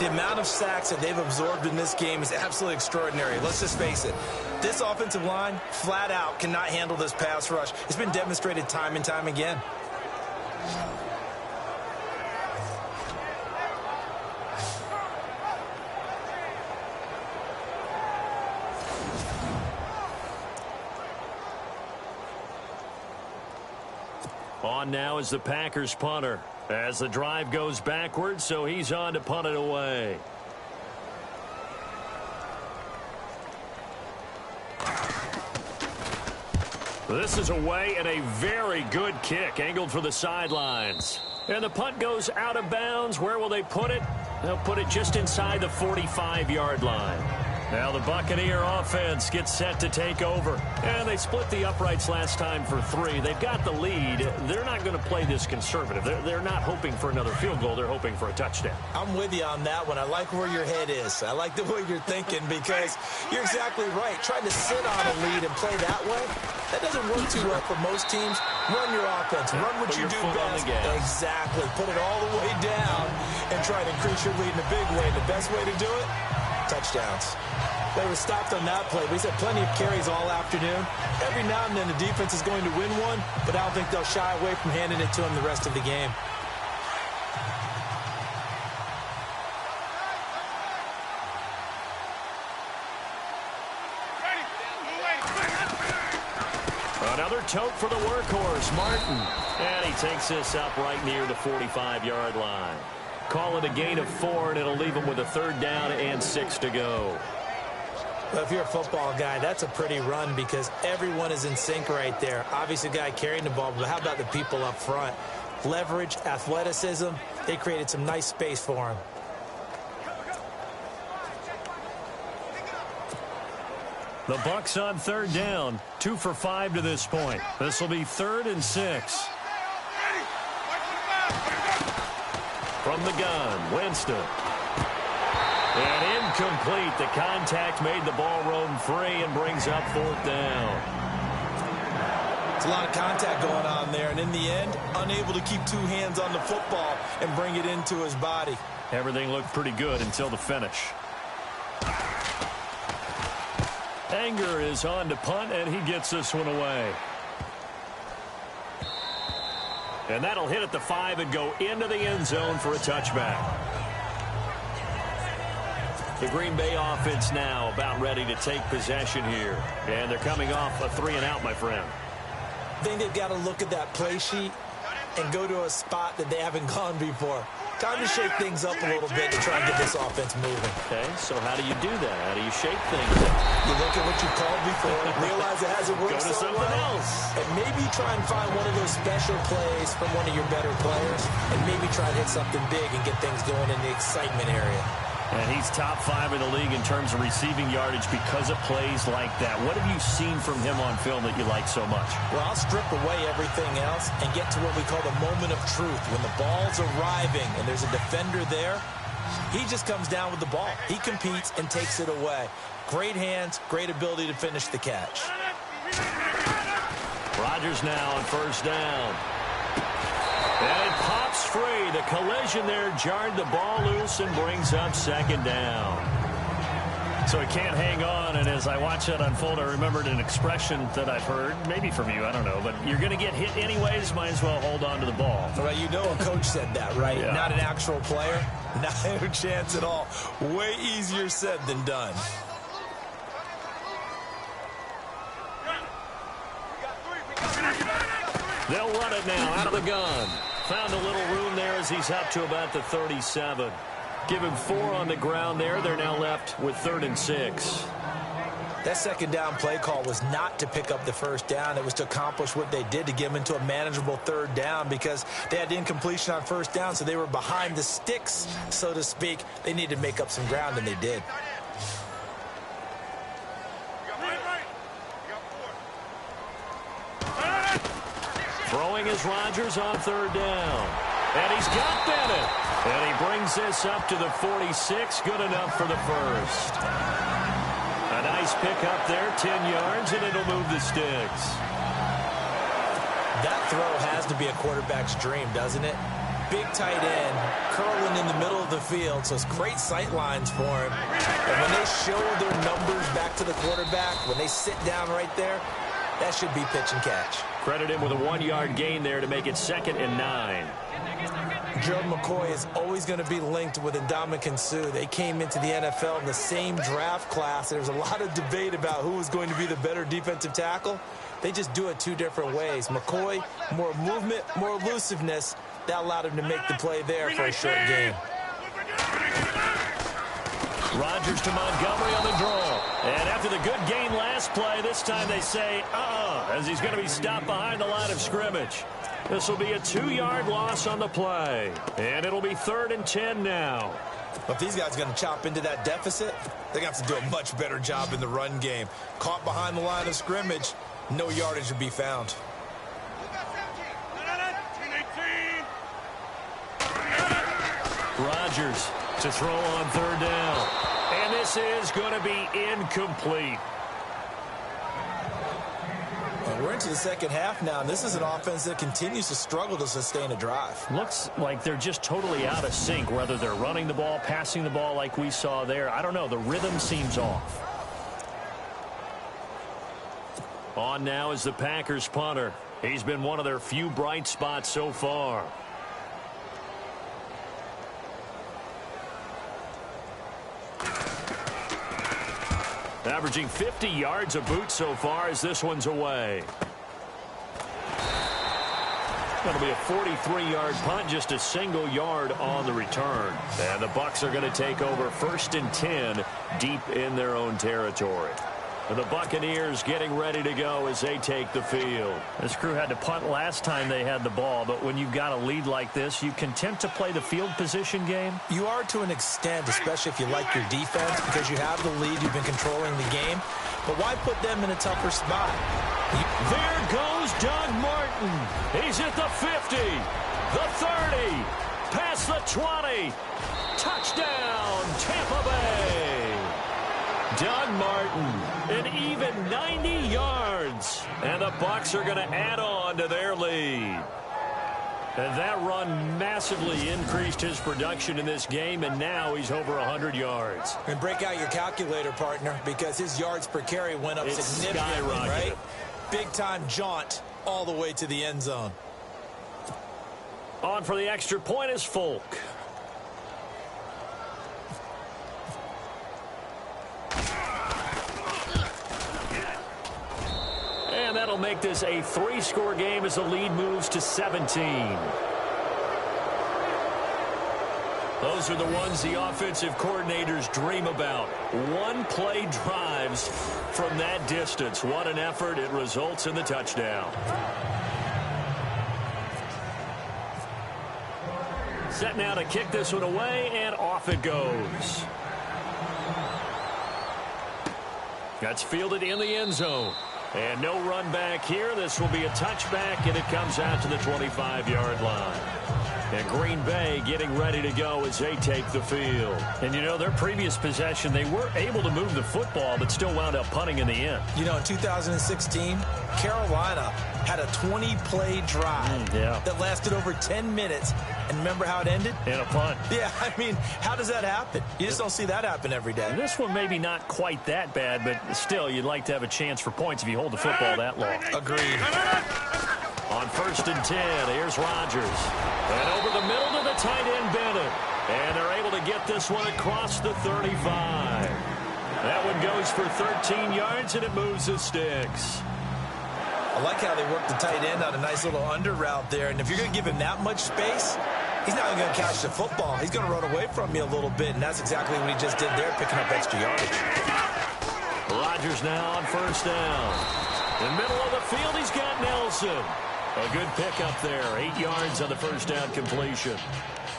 The amount of sacks that they've absorbed in this game is absolutely extraordinary. Let's just face it. This offensive line, flat out, cannot handle this pass rush. It's been demonstrated time and time again. On now is the Packers punter as the drive goes backwards, so he's on to punt it away. This is away and a very good kick angled for the sidelines. And the punt goes out of bounds. Where will they put it? They'll put it just inside the 45-yard line. Now the Buccaneer offense gets set to take over. And they split the uprights last time for 3. They've got the lead. They're not going to play this conservative. They're not hoping for another field goal. They're hoping for a touchdown. I'm with you on that one. I like where your head is. I like the way you're thinking because you're exactly right. Trying to sit on a lead and play that way, that doesn't work too well for most teams. Run your offense. Run what you do best. Exactly. Put it all the way down and try to increase your lead in a big way. The best way to do it, touchdowns. They were stopped on that play. We've had plenty of carries all afternoon. Every now and then the defense is going to win one, but I don't think they'll shy away from handing it to them the rest of the game. Another tote for the workhorse, Martin. And he takes this up right near the 45-yard line. Call it a gain of 4, and it'll leave him with a 3rd down and 6 to go. Well, if you're a football guy, that's a pretty run because everyone is in sync right there. Obviously, the guy carrying the ball, but how about the people up front? Leverage, athleticism, they created some nice space for him. The Bucs on 3rd down, 2 for 5 to this point. This will be 3rd and 6. From the gun, Winston. And incomplete. The contact made the ball roam free and brings up 4th down. It's a lot of contact going on there, and in the end, unable to keep 2 hands on the football and bring it into his body. Everything looked pretty good until the finish. Anger is on to punt, and he gets this one away. And that'll hit at the 5 and go into the end zone for a touchback. The Green Bay offense now about ready to take possession here. And they're coming off a 3-and-out, my friend. I think they've got to look at that play sheet and go to a spot that they haven't gone before. Time to shake things up a little bit to try and get this offense moving. Okay, so how do you do that? How do you shake things up? You look at what you've called before, realize it hasn't worked Go to so something well, else. and maybe try and find one of those special plays from one of your better players, and maybe try and hit something big and get things going in the excitement area. And he's top 5 in the league in terms of receiving yardage because of plays like that. What have you seen from him on film that you like so much? Well, I'll strip away everything else and get to what we call the moment of truth. When the ball's arriving and there's a defender there, he just comes down with the ball. He competes and takes it away. Great hands, great ability to finish the catch. Rodgers now on 1st down. And it pops free. The collision there jarred the ball loose and brings up 2nd down. So he can't hang on, and as I watch that unfold, I remembered an expression that I've heard, maybe from you, I don't know, but you're going to get hit anyways, might as well hold on to the ball. Well, you know a coach said that, right? Yeah. Not an actual player. Not a chance at all. Way easier said than done. They'll run it now out of the gun. Found a little room there as he's up to about the 37. Give him 4 on the ground there. They're now left with 3rd and 6. That second down play call was not to pick up the first down. It was to accomplish what they did, to get them into a manageable 3rd down, because they had incompletion on first down, so they were behind the sticks, so to speak. They needed to make up some ground, and they did. Throwing is Rodgers on 3rd down. And he's got Bennett. And he brings this up to the 46. Good enough for the first. A nice pick up there, 10 yards, and it'll move the sticks. That throw has to be a quarterback's dream, doesn't it? Big tight end, curling in the middle of the field, so it's great sight lines for him. And when they show their numbers back to the quarterback, when they sit down right there, that should be pitch and catch. Credit him with a 1-yard gain there to make it 2nd and 9. Gerald McCoy is always going to be linked with Ndamukong Suh. They came into the NFL in the same draft class. There's a lot of debate about who is going to be the better defensive tackle. They just do it 2 different ways. McCoy, more movement, more elusiveness. That allowed him to make the play there for a short gain. Rodgers to Montgomery on the draw. And after the good gain last play, this time they say, as he's going to be stopped behind the line of scrimmage. This will be a 2-yard loss on the play. And it'll be 3rd and 10 now. If these guys are going to chop into that deficit, they're going to have to do a much better job in the run game. Caught behind the line of scrimmage, no yardage will be found. Rodgers to throw on 3rd down. And this is going to be incomplete. We're into the second half now, and this is an offense that continues to struggle to sustain a drive. Looks like they're just totally out of sync, whether they're running the ball, passing the ball like we saw there. I don't know. The rhythm seems off. On now is the Packers punter. He's been one of their few bright spots so far. Averaging 50 yards a boot so far as this one's away. That'll be a 43-yard punt, just a single yard on the return. And the Bucs are going to take over 1st and 10 deep in their own territory. And the Buccaneers getting ready to go as they take the field. This crew had to punt last time they had the ball, but when you've got a lead like this, you content to play the field position game? You are to an extent, especially if you like your defense, because you have the lead, you've been controlling the game. But why put them in a tougher spot? There goes Doug Martin. He's at the 50, the 30, past the 20. Touchdown, Tampa Bay. Doug Martin, an even 90 yards. And the Bucs are going to add on to their lead. And that run massively increased his production in this game, and now he's over 100 yards. And break out your calculator, partner, because his yards per carry went up significantly, right? Big-time jaunt all the way to the end zone. On for the extra point is Folk. And that'll make this a 3-score game as the lead moves to 17. Those are the ones the offensive coordinators dream about. One-play drives from that distance. What an effort. It results in the touchdown. Set now to kick this one away, and off it goes. That's fielded in the end zone. And no run back here. This will be a touchback, and it comes out to the 25-yard line. And Green Bay getting ready to go as they take the field. And, you know, their previous possession, they were able to move the football, but still wound up punting in the end. You know, in 2016, Carolina had a 20-play drive that lasted over 10 minutes. And remember how it ended? In a punt. Yeah, I mean, how does that happen? You just don't see that happen every day. And this one maybe not quite that bad, but still, you'd like to have a chance for points if you hold the football that long. Agreed. On 1st and 10, here's Rodgers. And over the middle to the tight end, Bennett. And they're able to get this one across the 35. That one goes for 13 yards, and it moves the sticks. I like how they work the tight end on a nice little under route there. And if you're going to give him that much space, he's not going to catch the football. He's going to run away from you a little bit, and that's exactly what he just did there, picking up extra yardage. Rodgers now on first down. In the middle of the field, he's got Nelson. A good pickup there. 8 yards on the first down completion.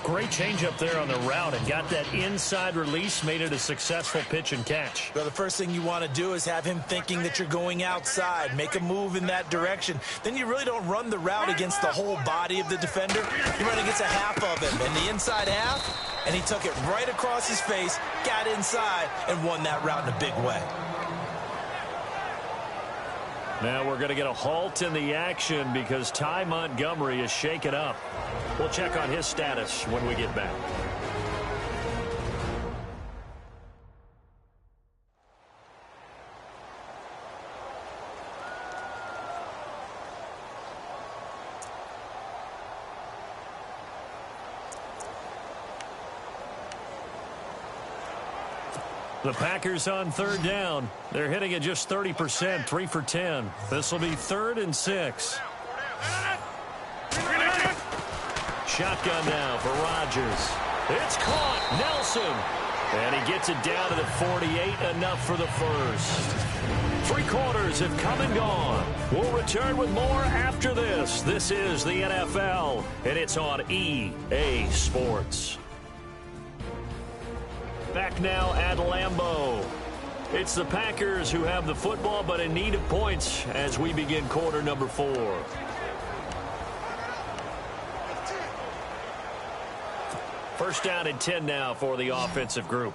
Great change up there on the route and got that inside release, made it a successful pitch and catch. Well, the first thing you want to do is have him thinking that you're going outside, make a move in that direction. Then you really don't run the route against the whole body of the defender. You run against a half of him, and the inside half, and he took it right across his face, got inside, and won that route in a big way. Now we're going to get a halt in the action because Ty Montgomery is shaken up. We'll check on his status when we get back. The Packers on third down. They're hitting at just 30%, 3 for 10. This will be 3rd and 6. Shotgun now for Rodgers. It's caught. Nelson. And he gets it down to the 48. Enough for the first. 3 quarters have come and gone. We'll return with more after this. This is the NFL, and it's on EA Sports. Back now at Lambeau. It's the Packers who have the football, but in need of points as we begin quarter number 4. First down and 10 now for the offensive group.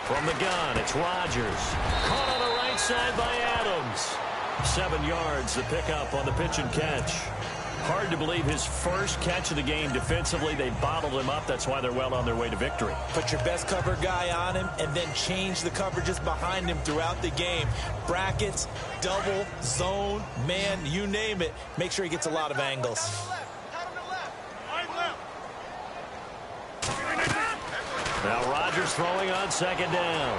From the gun, it's Rodgers. Caught on the right side by Adams. 7 yards, the pickup on the pitch and catch. Hard to believe his first catch of the game defensively. They bottled him up. That's why they're well on their way to victory. Put your best cover guy on him and then change the coverages behind him throughout the game. Brackets, double, zone, man, you name it. Make sure he gets a lot of angles. Now Rodgers throwing on second down.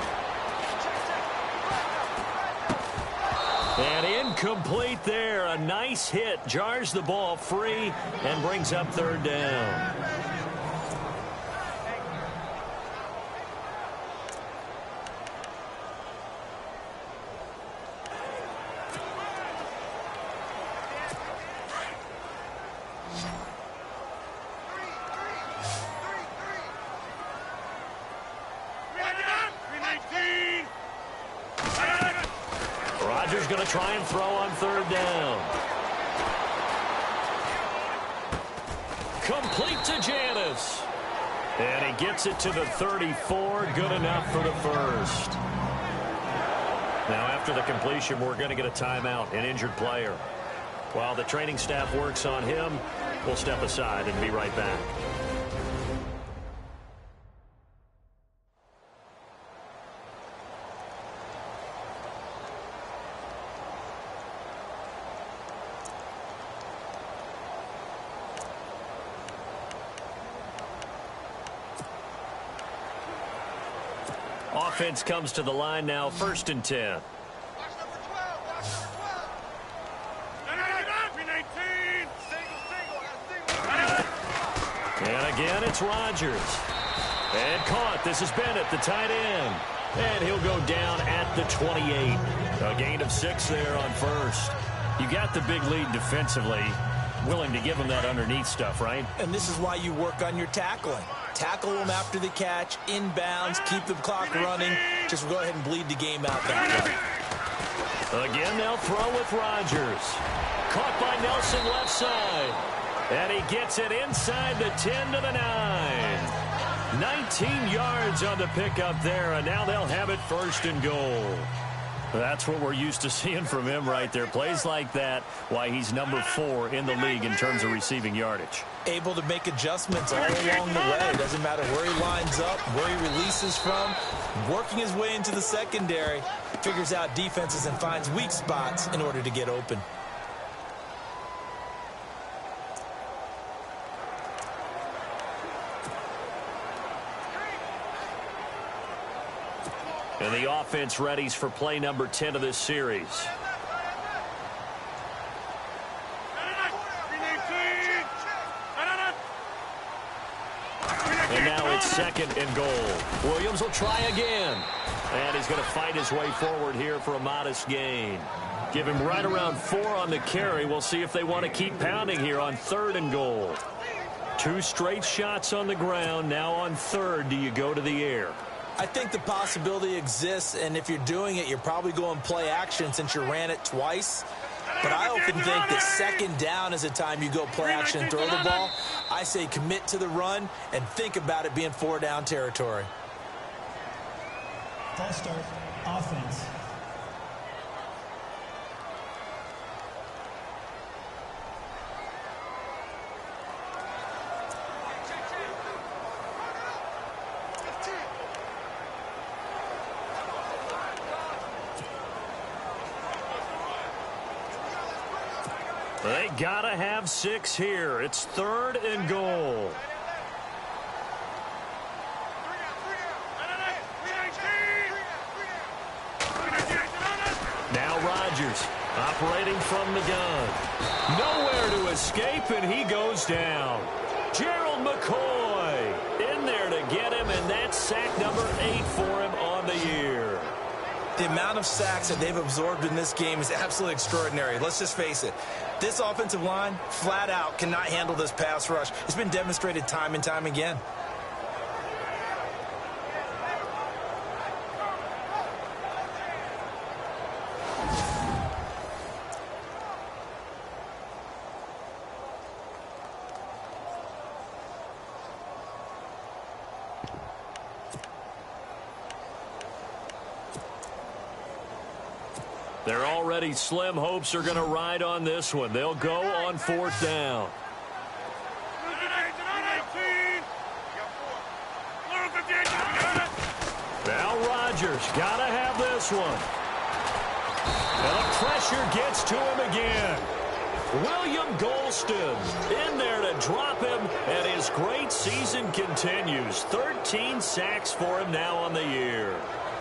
And incomplete there. A nice hit. Jars the ball free and brings up third down. Rodgers going to try and throw on third down. Complete to Janis. And he gets it to the 34. Good enough for the first. Now after the completion, we're going to get a timeout, an injured player. While the training staff works on him, we'll step aside and be right back. Offense comes to the line now, 1st and 10. And again, it's Rodgers. And caught. This is Bennett, the tight end. And he'll go down at the 28. A gain of 6 there on first. You got the big lead defensively. Willing to give him that underneath stuff, right? And this is why you work on your tackling. Tackle them after the catch, inbounds, keep the clock running. Just go ahead and bleed the game out that way. Again, they'll throw with Rodgers. Caught by Nelson left side. And he gets it inside the 10 to the 9. 19 yards on the pickup there, and now they'll have it 1st and goal. That's what we're used to seeing from him right there. Plays like that, why he's number 4 in the league in terms of receiving yardage. Able to make adjustments all along the way. Doesn't matter where he lines up, where he releases from. Working his way into the secondary. Figures out defenses and finds weak spots in order to get open. And the offense readies for play number 10 of this series. And now it's 2nd and goal. Williams will try again. And he's going to fight his way forward here for a modest gain. Give him right around 4 on the carry. We'll see if they want to keep pounding here on 3rd and goal. 2 straight shots on the ground. Now on 3rd, do you go to the air? I think the possibility exists, and if you're doing it, you're probably going play action since you ran it twice. But I often think that 2nd down is the time you go play action and throw the ball. I say commit to the run and think about it being 4 down territory. False start, offense. They gotta have 6 here. It's 3rd and goal. Now Rodgers operating from the gun. Nowhere to escape, and he goes down. Gerald McCoy in there to get him, and that's sack number 8 for him on the year. The amount of sacks that they've absorbed in this game is absolutely extraordinary. Let's just face it. This offensive line, flat out, cannot handle this pass rush. It's been demonstrated time and time again. They're already slim hopes are going to ride on this one. They'll go on 4th down. Now Rodgers got to have this one. And the pressure gets to him again. William Golston in there to drop him, and his great season continues. 13 sacks for him now on the year.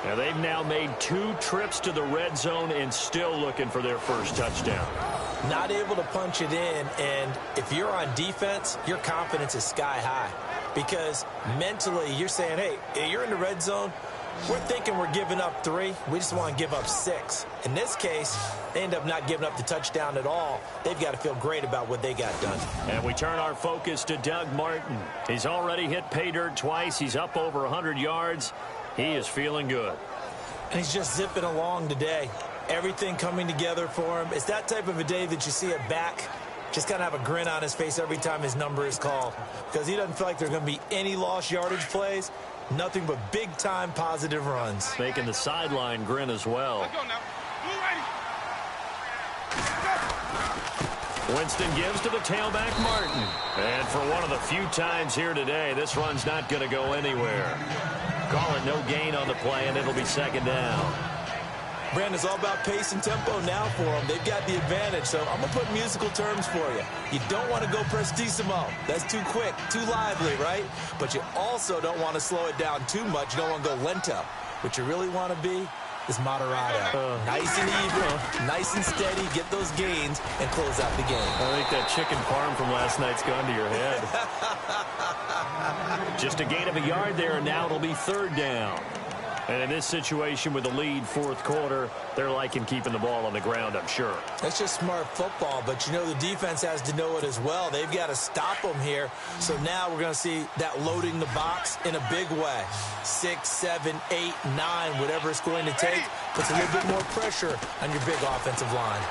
And they've now made 2 trips to the red zone and still looking for their first touchdown. Not able to punch it in, and if you're on defense, your confidence is sky high. Because mentally, you're saying, hey, you're in the red zone. We're thinking we're giving up 3. We just want to give up 6. In this case, they end up not giving up the touchdown at all. They've got to feel great about what they got done. And we turn our focus to Doug Martin. He's already hit pay dirt twice. He's up over 100 yards. He is feeling good. And he's just zipping along today. Everything coming together for him. It's that type of a day that you see a back just kind of have a grin on his face every time his number is called. Because he doesn't feel like there's going to be any lost yardage plays. Nothing but big-time positive runs. Making the sideline grin as well. Winston gives to the tailback, Martin. And for one of the few times here today, this run's not going to go anywhere. Call it no gain on the play, and it'll be 2nd down. Brandon, it's all about pace and tempo now for them. They've got the advantage, so I'm going to put musical terms for you. You don't want to go prestissimo. That's too quick, too lively, right? But you also don't want to slow it down too much. You don't want to go lento. What you really want to be is moderado. Nice and even, nice and steady, get those gains, and close out the game. I think that chicken parm from last night's gone to your head. Just a gain of a yard there, and now it'll be 3rd down. And in this situation with the lead 4th quarter, they're liking keeping the ball on the ground, I'm sure. That's just smart football, but you know the defense has to know it as well. They've got to stop them here. So now we're going to see that loading the box in a big way. 6, 7, 8, 9, whatever it's going to take, puts a little bit more pressure on your big offensive line.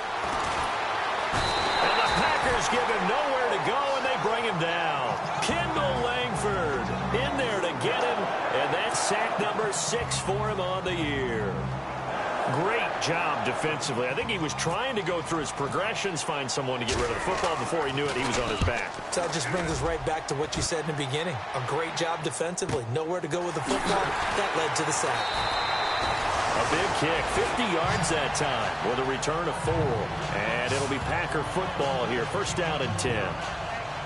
And the Packers give him nowhere to go, and they bring him down. Kendall Langford in there to get him, and that's sack number 6 for him on the year. Great job defensively. I think he was trying to go through his progressions, find someone to get rid of the football. Before he knew it, he was on his back. So that just brings us right back to what you said in the beginning. A great job defensively. Nowhere to go with the football. That led to the sack. A big kick, 50 yards that time with a return of 4. And it'll be Packer football here. 1st down and 10.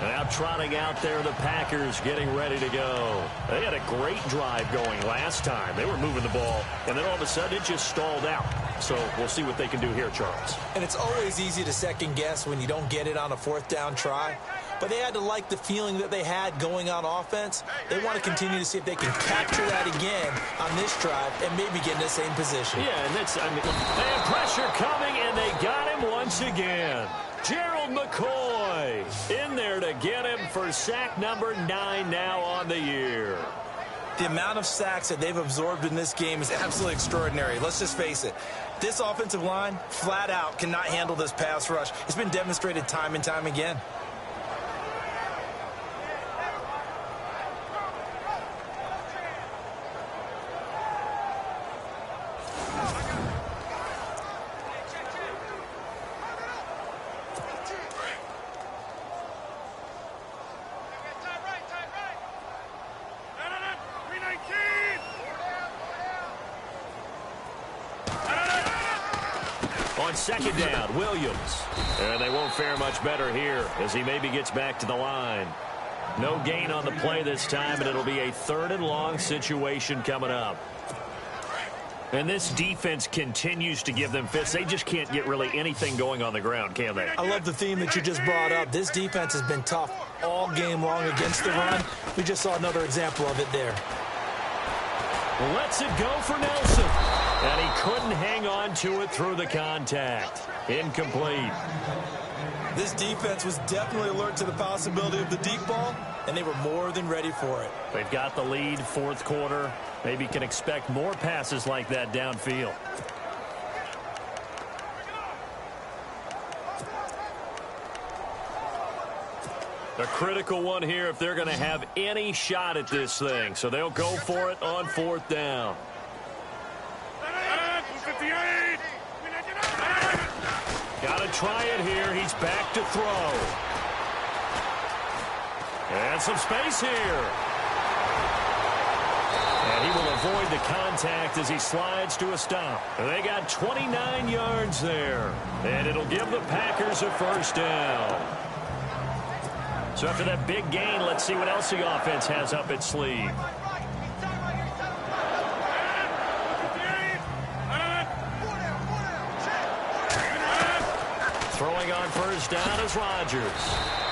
Now trotting out there, the Packers getting ready to go. They had a great drive going last time. They were moving the ball, and then all of a sudden it just stalled out. So we'll see what they can do here, Charles. And it's always easy to second guess when you don't get it on a fourth down try. But they had to like the feeling that they had going on offense. They want to continue to see if they can capture that again on this drive and maybe get in the same position. Yeah, and that's, they have pressure coming, and they got him once again. Gerald McCoy in there to get him for sack number 9 now on the year. The amount of sacks that they've absorbed in this game is absolutely extraordinary. Let's just face it. This offensive line, flat out, cannot handle this pass rush. It's been demonstrated time and time again. On second down, Williams. And they won't fare much better here as he maybe gets back to the line. No gain on the play this time, and it'll be a 3rd and long situation coming up. And this defense continues to give them fits. They just can't get really anything going on the ground, can they? I love the theme that you just brought up. This defense has been tough all game long against the run. We just saw another example of it there. Lets it go for Nelson. And he couldn't hang on to it through the contact. Incomplete. This defense was definitely alert to the possibility of the deep ball, and they were more than ready for it. They've got the lead, 4th quarter. Maybe can expect more passes like that downfield. A critical one here if they're going to have any shot at this thing. So they'll go for it on 4th down. Got to try it here. He's back to throw. And some space here. And he will avoid the contact as he slides to a stop. They got 29 yards there. And it'll give the Packers a 1st down. So after that big gain, let's see what else the offense has up its sleeve. Throwing on 1st down is Rodgers.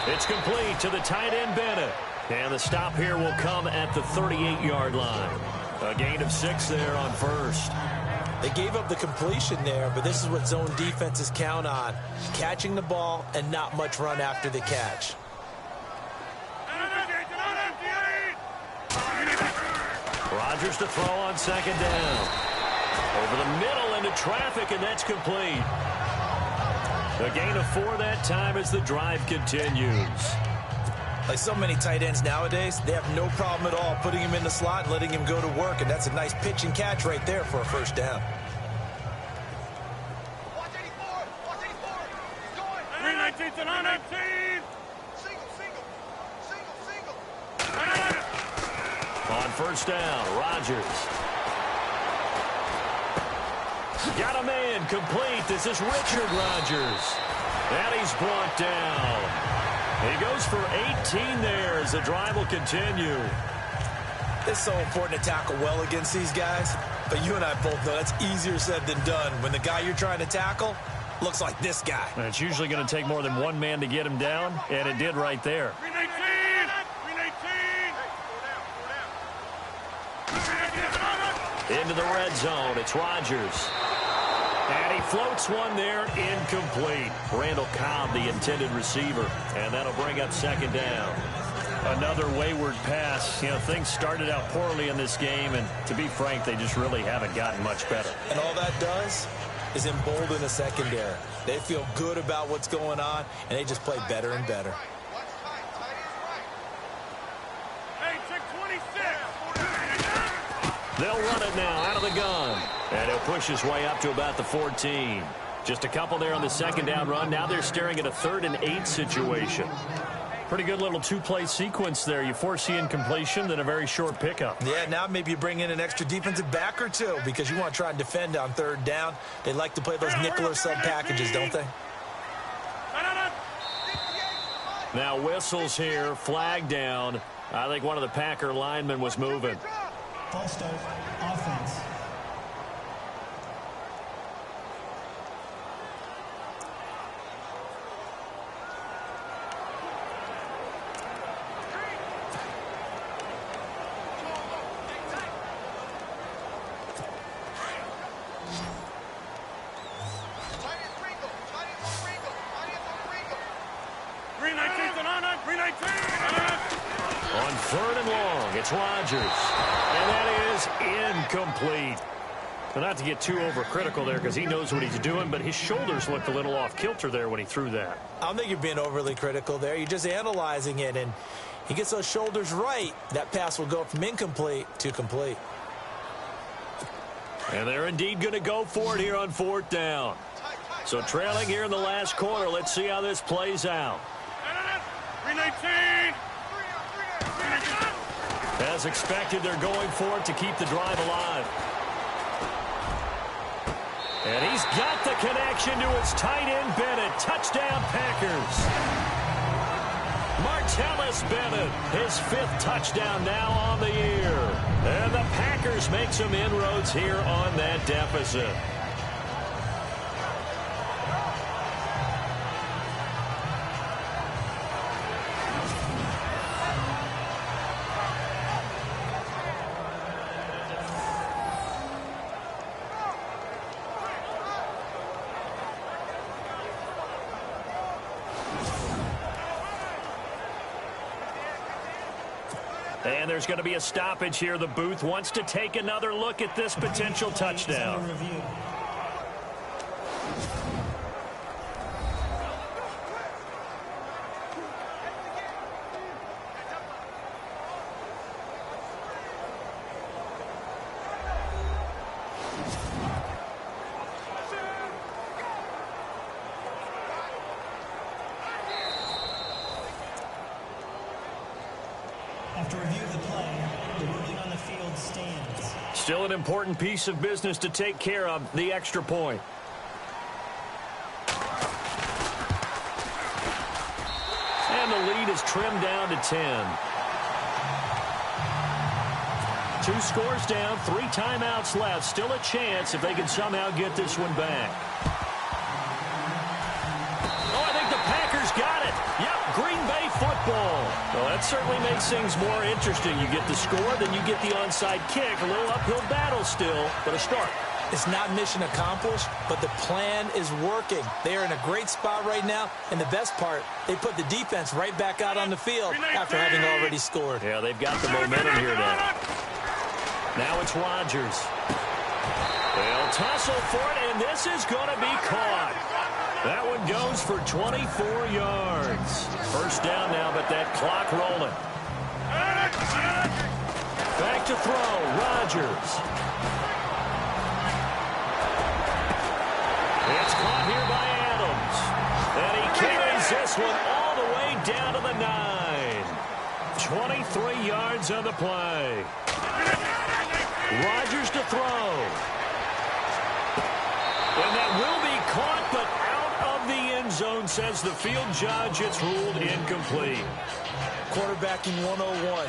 It's complete to the tight end Bennett. And the stop here will come at the 38-yard line. A gain of 6 there on 1st. They gave up the completion there, but this is what zone defenses count on. Catching the ball and not much run after the catch. Rodgers to throw on 2nd down. Over the middle into traffic, and that's complete. A gain of 4 that time as the drive continues. Like so many tight ends nowadays, they have no problem at all putting him in the slot and letting him go to work, and that's a nice pitch and catch right there for a 1st down. On 1st down, Rodgers. Got a man complete. This is Richard Rodgers. And he's brought down. He goes for 18 there as the drive will continue. It's so important to tackle well against these guys. But you and I both know that's easier said than done when the guy you're trying to tackle looks like this guy. And it's usually going to take more than one man to get him down, and it did right there. Into the red zone, it's Rodgers. And he floats one there, incomplete. Randall Cobb, the intended receiver, and that'll bring up 2nd down. Another wayward pass. You know, things started out poorly in this game, and to be frank, they just really haven't gotten much better. And all that does is embolden the secondary. They feel good about what's going on, and they just play better and better. They'll run it now out of the gun. And he'll push his way up to about the 14. Just a couple there on the 2nd down run. Now they're staring at a 3rd and 8 situation. Pretty good little 2-play sequence there. You force the incompletion, then a very short pickup. Yeah, now maybe you bring in an extra defensive back or two because you want to try and defend on 3rd down. They like to play those nickel or sub packages, don't they? Now whistles here, flag down. I think one of the Packer linemen was moving. False start, offense. On 3rd and long, it's Rodgers. And that is incomplete. Well, not to get too overcritical there because he knows what he's doing, but his shoulders looked a little off kilter there when he threw that. I don't think you're being overly critical there. You're just analyzing it, and he gets those shoulders right. That pass will go from incomplete to complete. And they're indeed going to go for it here on 4th down. So trailing here in the last quarter. Let's see how this plays out. 319. As expected, they're going for it to keep the drive alive. And he's got the connection to his tight end, Bennett. Touchdown, Packers. Martellus Bennett, his 5th touchdown now on the year. And the Packers make some inroads here on that deficit. And there's going to be a stoppage here. The booth wants to take another look at this potential touchdown. After review of the play, the ruling on the field stands. Still an important piece of business to take care of, the extra point. And the lead is trimmed down to 10. 2 scores down, 3 timeouts left. Still a chance if they can somehow get this one back. Oh, I think the Packers got it. Yep, Green Bay football. Well, that certainly makes things more interesting. You get the score, then you get the onside kick. A little uphill battle still, but a start. It's not mission accomplished, but the plan is working. They are in a great spot right now, and the best part, they put the defense right back out on the field after having already scored. Yeah, they've got the momentum here now. Now it's Rodgers. They'll tussle for it, and this is going to be caught. That one goes for 24 yards. First down now, but that clock rolling. Back to throw, Rodgers. It's caught here by Adams. And he carries this one all the way down to the 9. 23 yards on the play. Rodgers to throw. And that will be caught, but out of the end zone, says the field judge. It's ruled incomplete. Quarterbacking 101.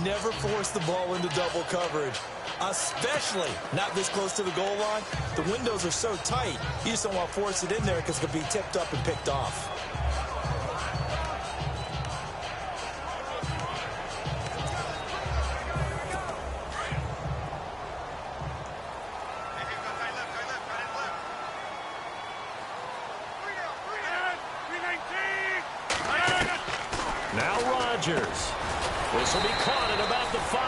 Never force the ball into double coverage, especially not this close to the goal line. The windows are so tight, you just don't want to force it in there because it could be tipped up and picked off. Now Rodgers. This will be caught at about the 5.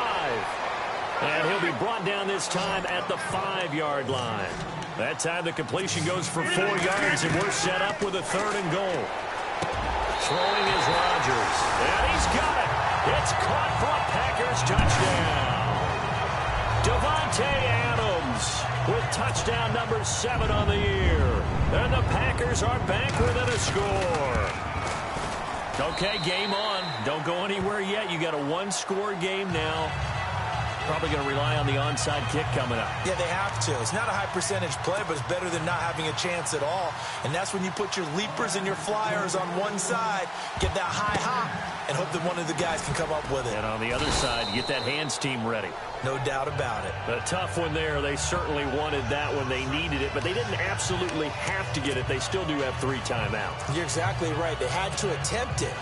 And he'll be brought down this time at the 5-yard line. That time the completion goes for 4 yards, and we're set up with a 3rd and goal. Throwing is Rodgers. And he's got it. It's caught for a Packers touchdown. Davante Adams with touchdown number 7 on the year. And the Packers are back within a score. Okay, game on. Don't go anywhere yet. You got a 1-score game now. Probably going to rely on the onside kick coming up. Yeah, they have to. It's not a high-percentage play, but it's better than not having a chance at all. And that's when you put your leapers and your flyers on one side, get that high hop, and hope that one of the guys can come up with it. And on the other side, you get that hands team ready. No doubt about it. A tough one there. They certainly wanted that when they needed it, but they didn't absolutely have to get it. They still do have 3 timeouts. You're exactly right. They had to attempt it.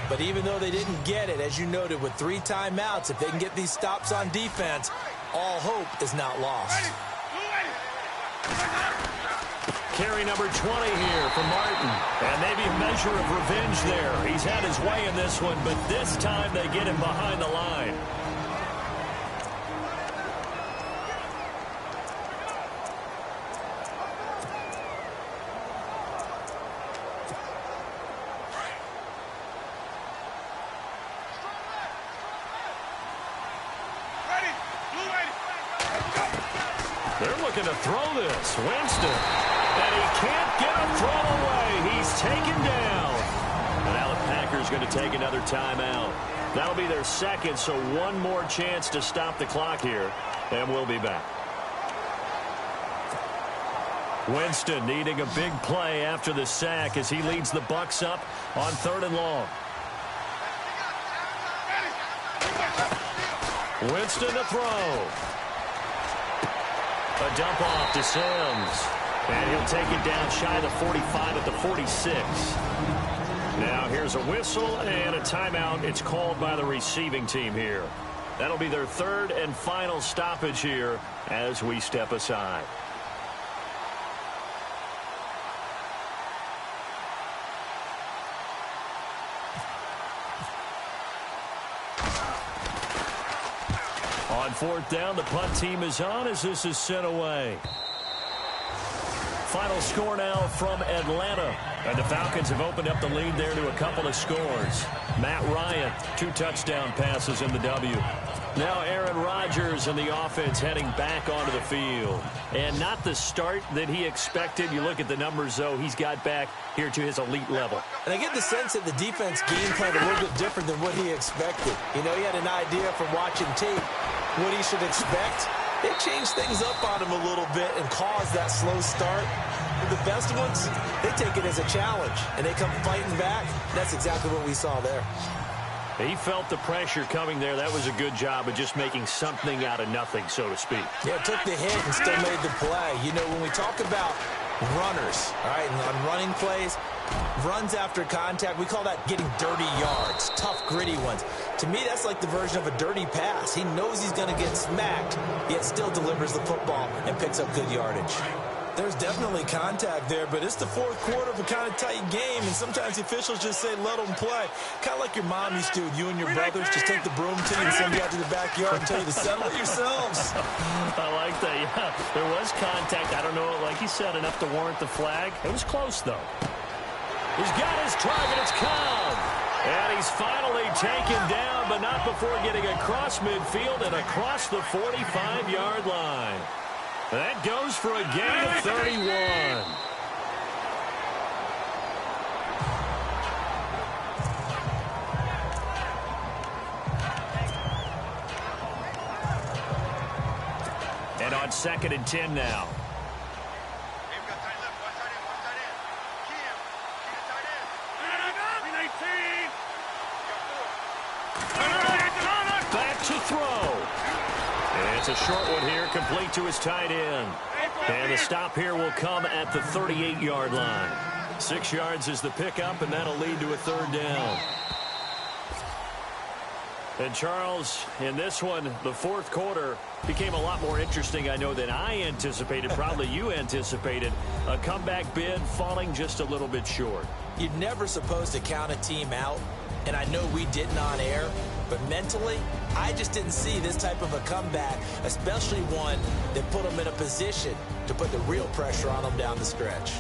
But even though they didn't get it, as you noted, with 3 timeouts, if they can get these stops on defense, all hope is not lost. Carry number 20 here for Martin. And maybe a measure of revenge there. He's had his way in this one, but this time they get him behind the line. They're looking to throw this. Winston. And he can't get a throw away. He's taken down. And now the Packers going to take another timeout. That'll be their second, so one more chance to stop the clock here. And we'll be back. Winston needing a big play after the sack as he leads the Bucs up on 3rd and long. Winston to throw. A dump off to Sims. And he'll take it down shy of the 45 at the 46. Now here's a whistle and a timeout. It's called by the receiving team here. That'll be their 3rd and final stoppage here as we step aside. On 4th down, the punt team is on as this is sent away. Final score now from Atlanta. And the Falcons have opened up the lead there to a couple of scores. Matt Ryan, 2 touchdown passes in the W. Now Aaron Rodgers and the offense heading back onto the field. And not the start that he expected. You look at the numbers, though, he's got back here to his elite level. And I get the sense that the defense game plan a little bit different than what he expected. You know, he had an idea from watching tape what he should expect. They changed things up on him a little bit and caused that slow start. The best ones, they take it as a challenge, and they come fighting back. That's exactly what we saw there. He felt the pressure coming there. That was a good job of just making something out of nothing, so to speak. Yeah, took the hit and still made the play. You know, when we talk about runners, all right, and on running plays, runs after contact, we call that getting dirty yards, tough, gritty ones. To me, that's like the version of a dirty pass. He knows he's going to get smacked, yet still delivers the football and picks up good yardage. There's definitely contact there, but it's the 4th quarter of a kind of tight game, and sometimes the officials just say, let them play. Kind of like your mom used to with you and your brothers. Just take the broom to you and send you out to the backyard and tell you to settle it yourselves. I like that, yeah. There was contact. I don't know, like he said, enough to warrant the flag. It was close, though. He's got his target. It's Cobb. And he's finally taken down, but not before getting across midfield and across the 45-yard line. That goes for a gain of 31. And on 2nd and 10 now. Back to throw. And it's a short one here, complete to his tight end. And the stop here will come at the 38-yard line. 6 yards is the pickup, and that'll lead to a 3rd down. And Charles, in this one, the 4th quarter became a lot more interesting, I know, than I anticipated. Probably you anticipated. A comeback bid falling just a little bit short. You're never supposed to count a team out, and I know we didn't on air, but mentally, I just didn't see this type of a comeback, especially one that put them in a position to put the real pressure on them down the stretch.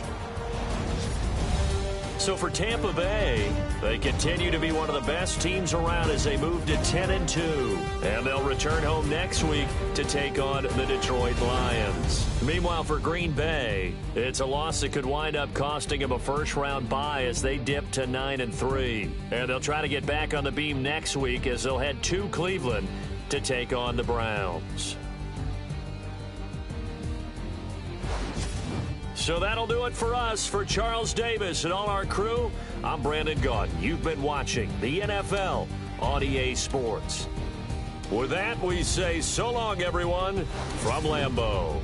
So for Tampa Bay, they continue to be one of the best teams around as they move to 10-2. And they'll return home next week to take on the Detroit Lions. Meanwhile, for Green Bay, it's a loss that could wind up costing them a first-round bye as they dip to 9-3. And they'll try to get back on the beam next week as they'll head to Cleveland to take on the Browns. So that'll do it for us. For Charles Davis and all our crew, I'm Brandon Gaudin. You've been watching the NFL on EA Sports. With that, we say so long, everyone, from Lambeau.